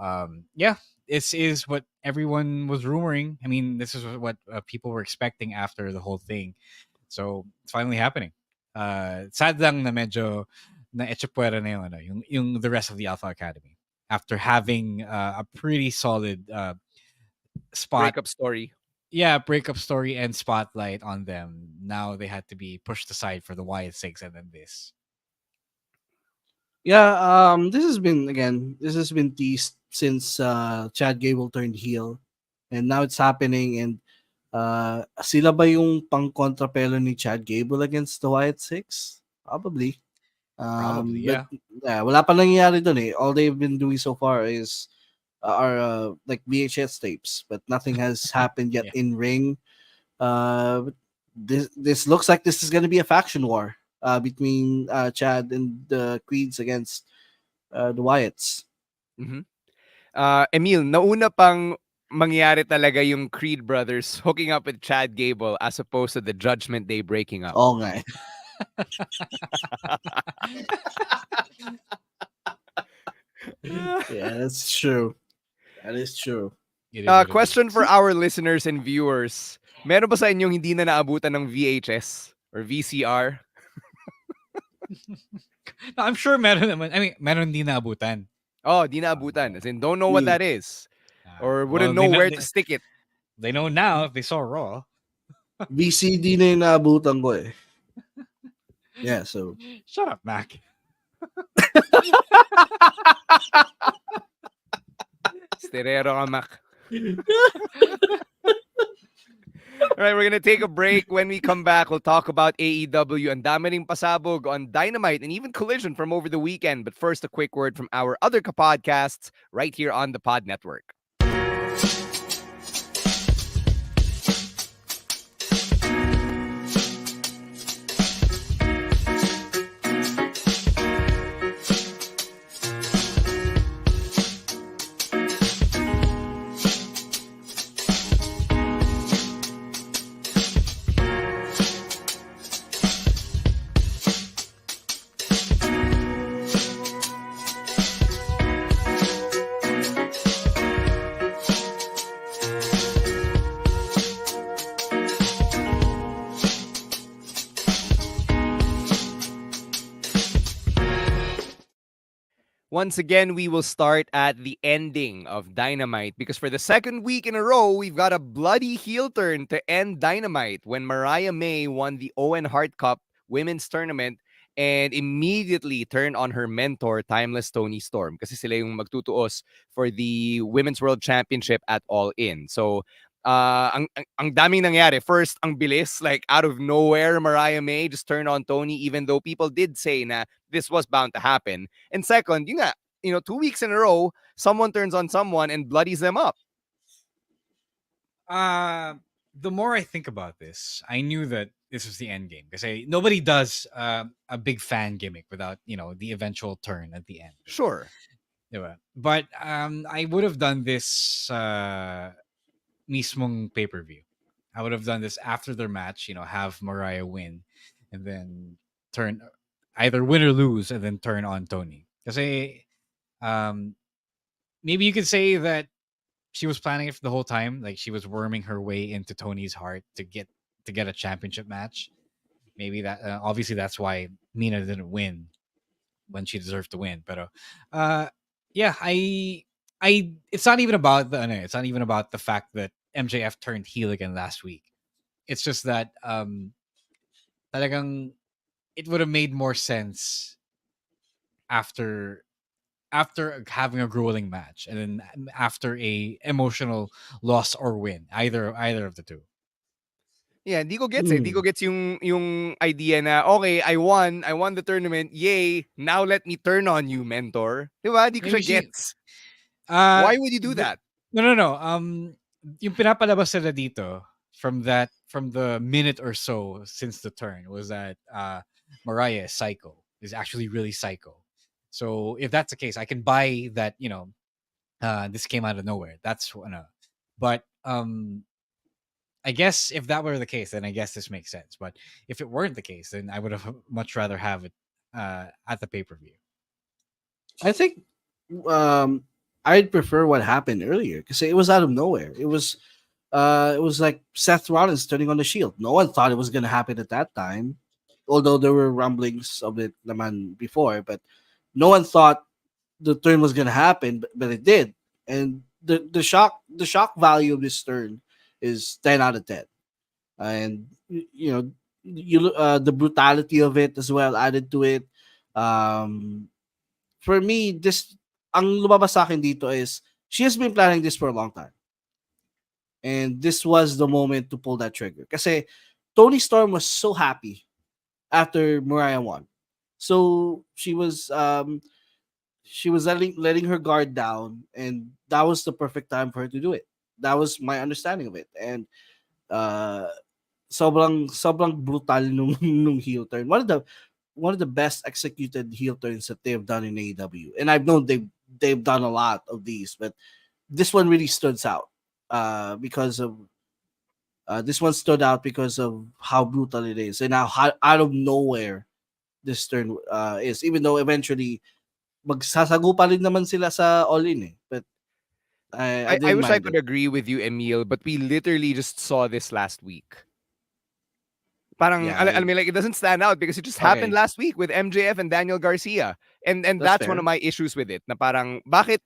yeah, this is what everyone was rumoring. I mean, this is what people were expecting after the whole thing. So, it's finally happening. Sad lang na medyo na echapuera na yung the rest of the Alpha Academy. After having a pretty solid breakup story. Yeah, breakup story and spotlight on them. Now they had to be pushed aside for the Wyatt Six and then this. Yeah, this has been teased since Chad Gable turned heel, and now it's happening. And sila ba yung pang kontrapelo ni Chad Gable against the Wyatt Six? Probably. Probably, yeah. But, wala pa nangyayari dun eh. All they've been doing so far is are like VHS tapes, but nothing has happened yet in ring. This looks like this is going to be a faction war between Chad and the Creeds against the Wyatts. Mm-hmm. Emil, nauna pang mangyari talaga yung Creed brothers hooking up with Chad Gable as opposed to the Judgment Day breaking up. Oh, nga. Yeah, that's true. That is true. Question for our listeners and viewers. Meron ba sa inyong hindi na naabutan ng VHS or VCR? No, I'm sure meron naman. I mean, meron di naabutan. Oh, di naabutan. As in, don't know what that is. Or wouldn't know where to stick it. They know now if they saw Raw. VCD na yung naabutan ko eh. Yeah, so. Shut up, Mac. Sterero ka, Mac. All right, we're gonna take a break. When we come back, we'll talk about AEW and dami ring pasabog on Dynamite and even Collision from over the weekend. But first, a quick word from our other podcasts right here on the Pod Network. Once again, we will start at the ending of Dynamite because for the second week in a row, we've got a bloody heel turn to end Dynamite when Mariah May won the Owen Hart Cup women's tournament and immediately turned on her mentor, Timeless Toni Storm, kasi sila yung magtutuos for the Women's World Championship at All In. So, ang daming nangyari. First, ang bilis, like out of nowhere, Mariah May just turned on Toni, even though people did say na this was bound to happen. And second, 2 weeks in a row, someone turns on someone and bloodies them up. The more I think about this, I knew that this was the end game because nobody does a big fan gimmick without the eventual turn at the end. Sure. Diba? But I would have done this mismong pay-per-view. I would have done this after their match, have Mariah win and then turn either win or lose and then turn on Toni. Because maybe you could say that she was planning it for the whole time, like she was worming her way into Toni's heart to get a championship match. Maybe that obviously that's why Mina didn't win when she deserved to win. But yeah, I it's not even about the fact that MJF turned heel again last week. It's just that talagang it would have made more sense after having a grueling match and then after a emotional loss or win, either of the two. Yeah, hindi ko gets Hindi ko gets yung idea na, okay, I won the tournament, yay, now let me turn on you, mentor. Diba? Hindi ko siya gets. Why would you do that? No. Yung pinapalabas nila dito from the minute or so since the turn was that Mariah is actually really psycho. So if that's the case, I can buy that, this came out of nowhere. That's but I guess if that were the case, then I guess this makes sense. But if it weren't the case, then I would have much rather have it at the pay-per-view. I think I'd prefer what happened earlier because it was out of nowhere. It was like Seth Rollins turning on the Shield. No one thought it was going to happen at that time, although there were rumblings of it naman before. But no one thought the turn was going to happen, but it did. And the shock value of this turn is 10 out of 10. And the brutality of it as well added to it. For me, this ang lumabas sa akin dito is she has been planning this for a long time. And this was the moment to pull that trigger. Kasi Toni Storm was so happy after Mariah won. So she was letting her guard down, and that was the perfect time for her to do it. That was my understanding of it. And sobrang brutal nung heel turn. One of the best executed heel turns that they've done in AEW. And I've known they've done a lot of these, but this one really stood out because of how brutal it is and how out of nowhere this turn is. Even though eventually magsasagupa rin naman sila sa All In eh. But I wish I could agree with you, Emil, but we literally just saw this last week. Parang, I mean, like, it doesn't stand out because it just happened last week with MJF and Daniel Garcia. And that's one of my issues with it. Na parang, bakit,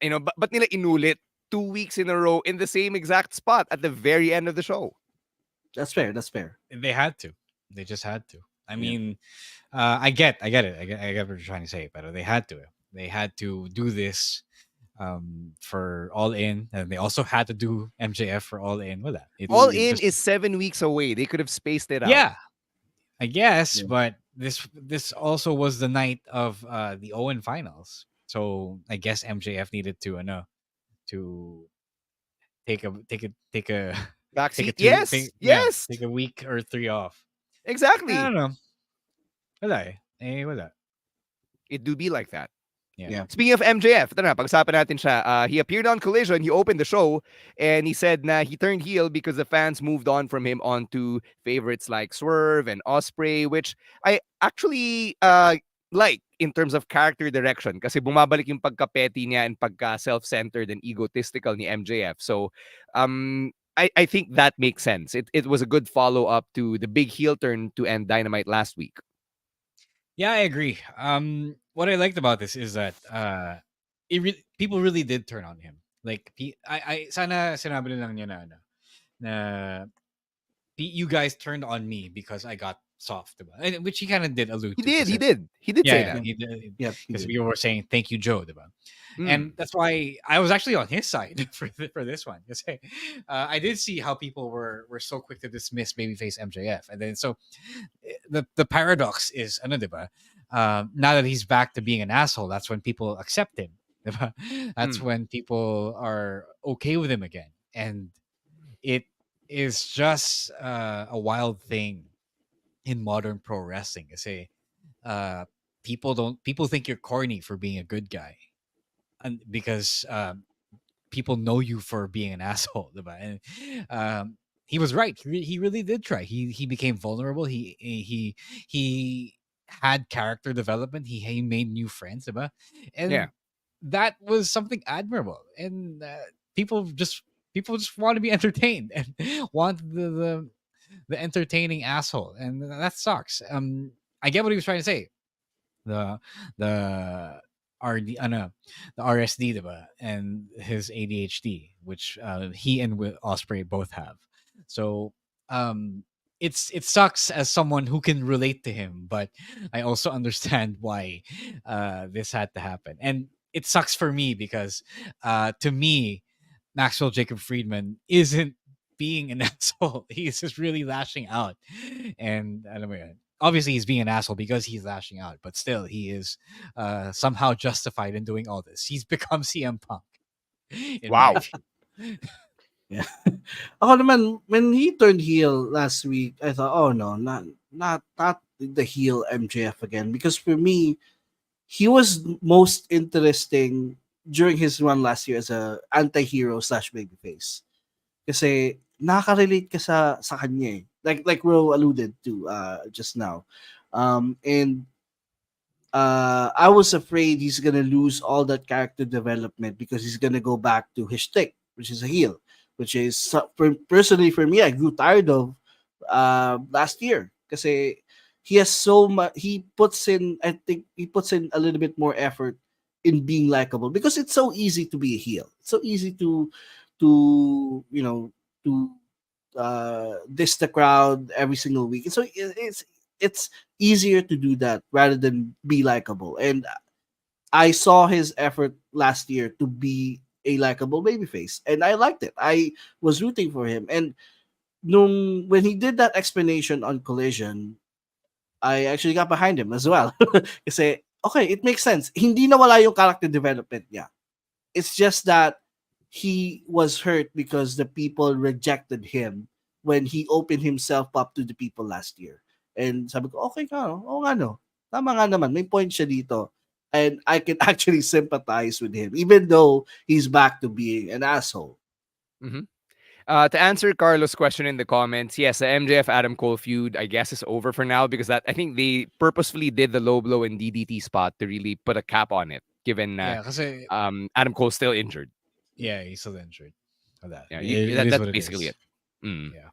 ba't nila inulit 2 weeks in a row in the same exact spot at the very end of the show? That's fair. They had to. They just had to. I mean, I get it. I get what you're trying to say, but they had to. They had to do this for All In, and they also had to do MJF for All In. Wala. All It In just is 7 weeks away. They could have spaced it out. yeah, I guess, Yeah. but this also was the night of the Owen finals, so I guess MJF needed to take a Backseat. Yes. Yes. take a week or 3 off. I Exactly. don't know. Wala wala. It do be like that. Yeah. Speaking of MJF, ito na, pag-usapan natin siya. He appeared on Collision, he opened the show, and he said na he turned heel because the fans moved on from him onto favorites like Swerve and Osprey, which I actually like in terms of character direction kasi bumabalik yung pagka-petty niya and pagka-self-centered and egotistical ni MJF. So, I think that makes sense. It was a good follow-up to the big heel turn to end Dynamite last week. Yeah, I agree. What I liked about this is that people really did turn on him. Like I sana sinabi lang niya na ano, na you guys turned on me because I got soft, diba? Which he kind of did allude He to. did. kasi- He did say yeah, that. he did. Yeah, Because people were saying thank you, Joe, diba? Mm. And that's why I was actually on his side for this one. Because I did see how people were so quick to dismiss babyface MJF, and then so the paradox is ano, diba? Now that he's back to being an asshole, that's when people accept him. Diba? That's when people are okay with him again, and it is just a wild thing in modern pro wrestling. Kasi people think you're corny for being a good guy, and because people know you for being an asshole, diba? And he was right. He really did try. He became vulnerable. He had character development. He made new friends, diba? And Yeah. that was something admirable. And people just want to be entertained and want the entertaining asshole, and that sucks. I get what he was trying to say. The RD, the RSD, diba? And his ADHD, which he and Osprey both have. So it sucks as someone who can relate to him, but I also understand why this had to happen, and it sucks for me because to me, Maxwell Jacob Friedman isn't being an asshole. He's just really lashing out, and I don't know. Obviously, he's being an asshole because he's lashing out, but still, he is somehow justified in doing all this. He's become CM Punk. Wow. Yeah. Ako naman, when he turned heel last week, I thought, oh no, not the heel MJF again. Because for me, he was most interesting during his run last year as a anti-hero / babyface. Kasi nakaka-relate ka sa kanya eh. Like Ro alluded to just now. And I was afraid he's gonna lose all that character development because he's gonna go back to his shtick, which is a heel, which is personally for me, I grew tired of last year because he has so much. He puts in, I think, he puts in a little bit more effort in being likable because it's so easy to be a heel. It's so easy to diss the crowd every single week. And so it's easier to do that rather than be likable. And I saw his effort last year to be a likable babyface, and I liked it. I was rooting for him. And when he did that explanation on Collision, I actually got behind him as well. Kasi, okay, it makes sense. Hindi nawala yung character development niya. It's just that he was hurt because the people rejected him when he opened himself up to the people last year. And sabi ko, okay ka, no? Oo nga, no? Tama nga naman, may point siya dito. And I can actually sympathize with him, even though he's back to being an asshole. Mm-hmm. To answer Carlos' question in the comments, yes, the MJF Adam Cole feud, I guess, is over for now because that I think they purposefully did the low blow and DDT spot to really put a cap on it, given Adam Cole's still injured. Yeah, he's still injured. That. Yeah, that's basically it. Yeah.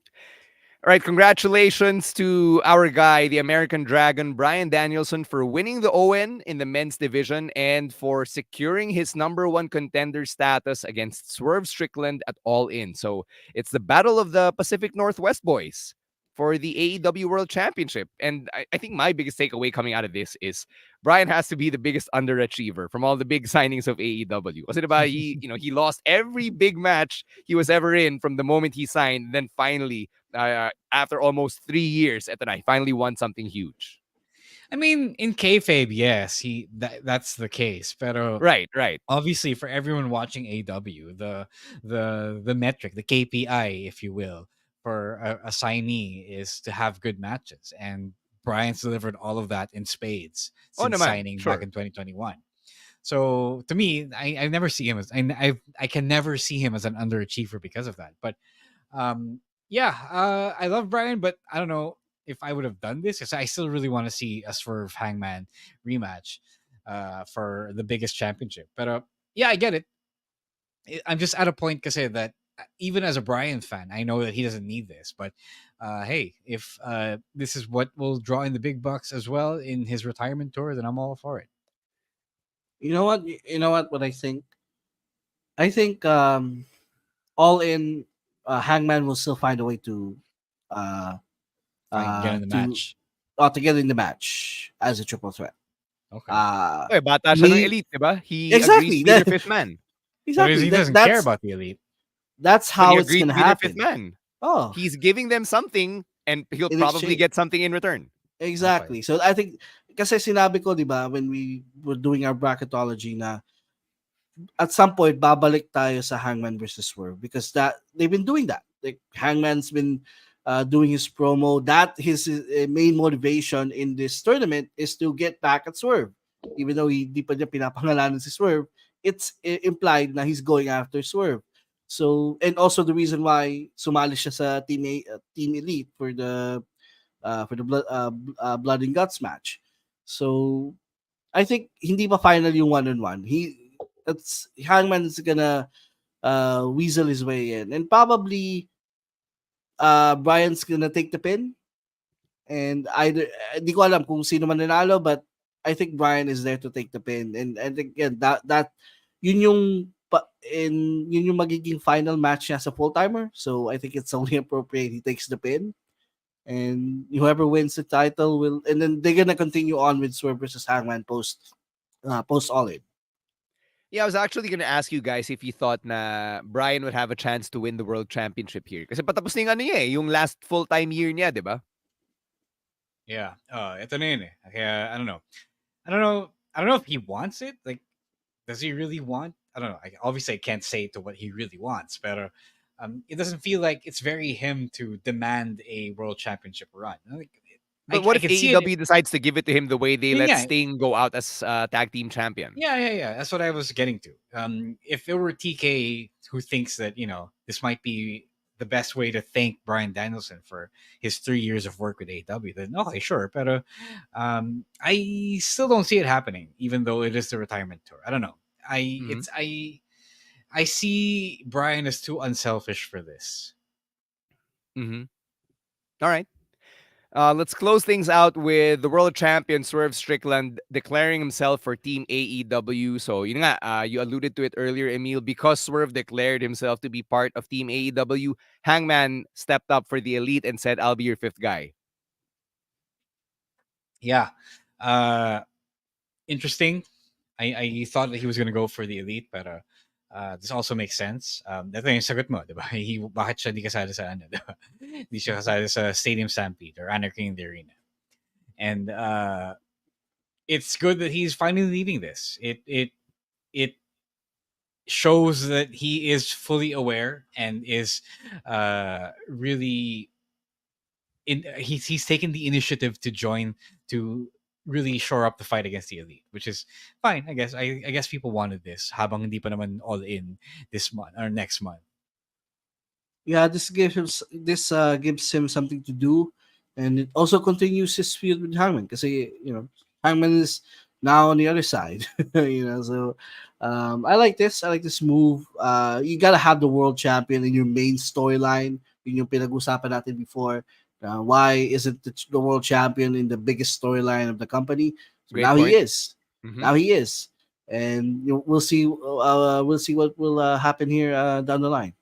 All right, congratulations to our guy, the American Dragon, Bryan Danielson, for winning the Owen in the men's division and for securing his #1 contender status against Swerve Strickland at All In. So it's the Battle of the Pacific Northwest boys for the AEW World Championship. And I think my biggest takeaway coming out of this is Bryan has to be the biggest underachiever from all the big signings of AEW. Kasi diba, he lost every big match he was ever in from the moment he signed. Then finally, after almost 3 years, eto na, he finally won something huge. I mean, in kayfabe, yes, that's the case. Pero right. Obviously, for everyone watching AW, the metric, the KPI, if you will, for a signee is to have good matches, and Bryan's delivered all of that in spades since signing back in 2021. So to me, I never see him as I can never see him as an underachiever because of that. But I love Bryan, but I don't know if I would have done this because I still really want to see a Swerve Hangman rematch for the biggest championship. But I get it. I'm just at a point because that even as a Bryan fan, I know that he doesn't need this. But hey, if this is what will draw in the big bucks as well in his retirement tour, then I'm all for it. You know what? What I think? I think All In, Hangman will still find a way to get in the match. To get in the match as a triple threat. Okay. Bata siya ng Elite, diba? He exactly. agrees to be their fifth man. Exactly. He doesn't care about the Elite. That's how it's going to happen. Fifth man. Oh. He's giving them something and he'll probably get something in return. Exactly. Okay. So I think, kasi sinabi ko, diba, when we were doing our bracketology na at some point, babalik tayo sa Hangman versus Swerve because that they've been doing that. Like Hangman's been doing his promo. That his main motivation in this tournament is to get back at Swerve. Even though hindi pa niya pinapangalanan si Swerve, it's implied na he's going after Swerve. So, and also the reason why sumali siya sa Team Elite for the Blood and Guts match. So, I think hindi pa final yung one-on-one. Hangman is gonna weasel his way in, and probably Bryan's gonna take the pin. And either hindi ko alam kung sino man nanalo, but I think Bryan is there to take the pin, and again that yun yung magiging final match niya sa full timer. So I think it's only appropriate he takes the pin, and whoever wins the title will, and then they're gonna continue on with Swerve versus Hangman post All In. Yeah, I was actually gonna ask you guys if you thought na Bryan would have a chance to win the World Championship here. Kasi patapos na yung ano niya yung last full-time year niya, di ba? Yeah. Ito na yun eh. Kaya, I don't know if he wants it. Like, does he really want? I don't know. Obviously, I can't say to what he really wants, but it doesn't feel like it's very him to demand a World Championship run. But what if AEW decides to give it to him the way they let Sting go out as tag team champion? Yeah. That's what I was getting to. If it were TK who thinks that, this might be the best way to thank Bryan Danielson for his 3 years of work with AEW, then okay, sure. But I still don't see it happening, even though it is the retirement tour. I don't know. I see Bryan as too unselfish for this. Mm-hmm. All right. Let's close things out with the world champion Swerve Strickland declaring himself for Team AEW. So, you alluded to it earlier, Emil. Because Swerve declared himself to be part of Team AEW, Hangman stepped up for the Elite and said, "I'll be your fifth guy." Yeah. Interesting. I thought that he was going to go for the Elite, but this also makes sense. Ito yung sagot mo, diba? Bakit siya di kasali sa ano, diba? Di siya kasali sa Stadium Stampede or Anarchy in the Arena. And it's good that he's finally leading this. It shows that he is fully aware and is really he's taken the initiative to join to really shore up the fight against the Elite, which is fine. I guess people wanted this habang hindi pa naman All In this month or next month. Yeah, this gives him something to do, and it also continues his feud with Hangman because Hangman is now on the other side. So I like this. I like this move. You gotta have the world champion in your main storyline. Yung pinag-usapan natin before. Why isn't the world champion in the biggest storyline of the company? So now point. He is. Mm-hmm. Now he is, and we'll see. We'll see what will happen here down the line.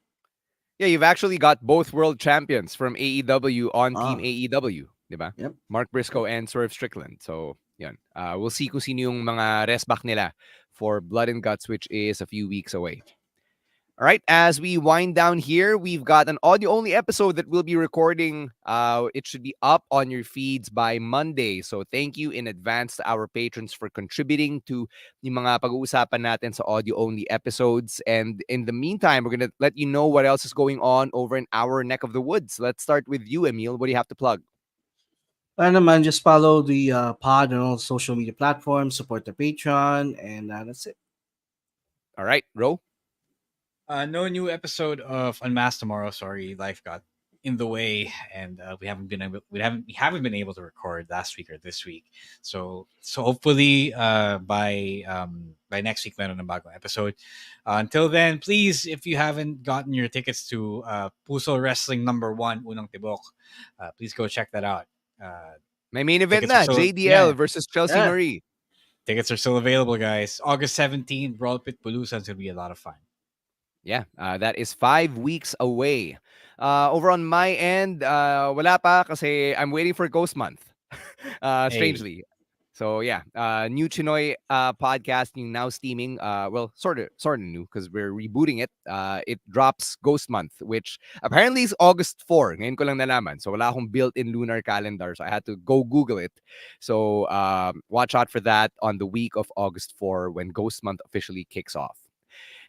Yeah, you've actually got both world champions from AEW on Team Ah. AEW, di ba? Yep. Mark Briscoe and Swerve Strickland. So, yan. We'll see kung sino yung mga rest back nila for Blood and Guts, which is a few weeks away. All right, as we wind down here, we've got an audio-only episode that we'll be recording. It should be up on your feeds by Monday. So thank you in advance to our patrons for contributing to yung mga pag-uusapan natin sa audio-only episodes. And in the meantime, we're going to let you know what else is going on over in our neck of the woods. Let's start with you, Emil. What do you have to plug? Naman, just follow the pod on all social media platforms, support the Patreon, and that's it. All right, Ro? No new episode of Unmasked tomorrow. Sorry, life got in the way, and we haven't been able to record last week or this week. So hopefully by next week, meron ng bagong episode. Until then, please, if you haven't gotten your tickets to Puso Wrestling #1 Unang Tibok, please go check that out. May main event tickets na, are still- JDL yeah. versus Chelsea Yeah. Marie. Tickets are still available, guys. August 17th, Brawl Pit Pulusan. It's going to be a lot of fun. Yeah, that is 5 weeks away. Over on my end, wala pa kasi I'm waiting for Ghost Month. Strangely. So yeah, new Chinoy podcast yung now steaming. Well, sort of new because we're rebooting it. It drops Ghost Month, which apparently is August 4. Ngayon ko lang nalaman. So wala akong built-in lunar calendar, so I had to go Google it. So watch out for that on the week of August 4 when Ghost Month officially kicks off.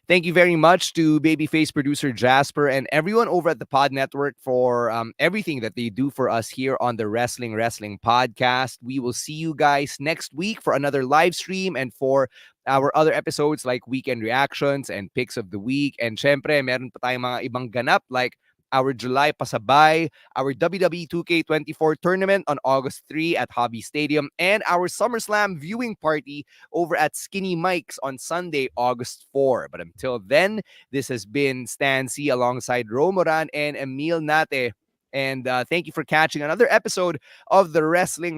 Thank you very much to Babyface producer Jasper and everyone over at the Pod Network for everything that they do for us here on the Wrestling Podcast. We will see you guys next week for another live stream and for our other episodes like Weekend Reactions and Picks of the Week. And syempre, meron pa tayong mga ibang ganap like our July Pasabay, our WWE 2K24 tournament on August 3 at Hobby Stadium, and our SummerSlam viewing party over at Skinny Mike's on Sunday, August 4. But until then, this has been Stan C alongside Romoran and Emil Nate. And thank you for catching another episode of the Wrestling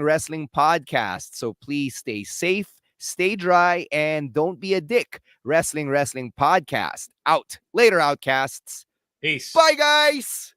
Podcast. So please stay safe, stay dry, and don't be a dick. Wrestling Podcast. Out. Later, Outcasts. Peace. Bye, guys.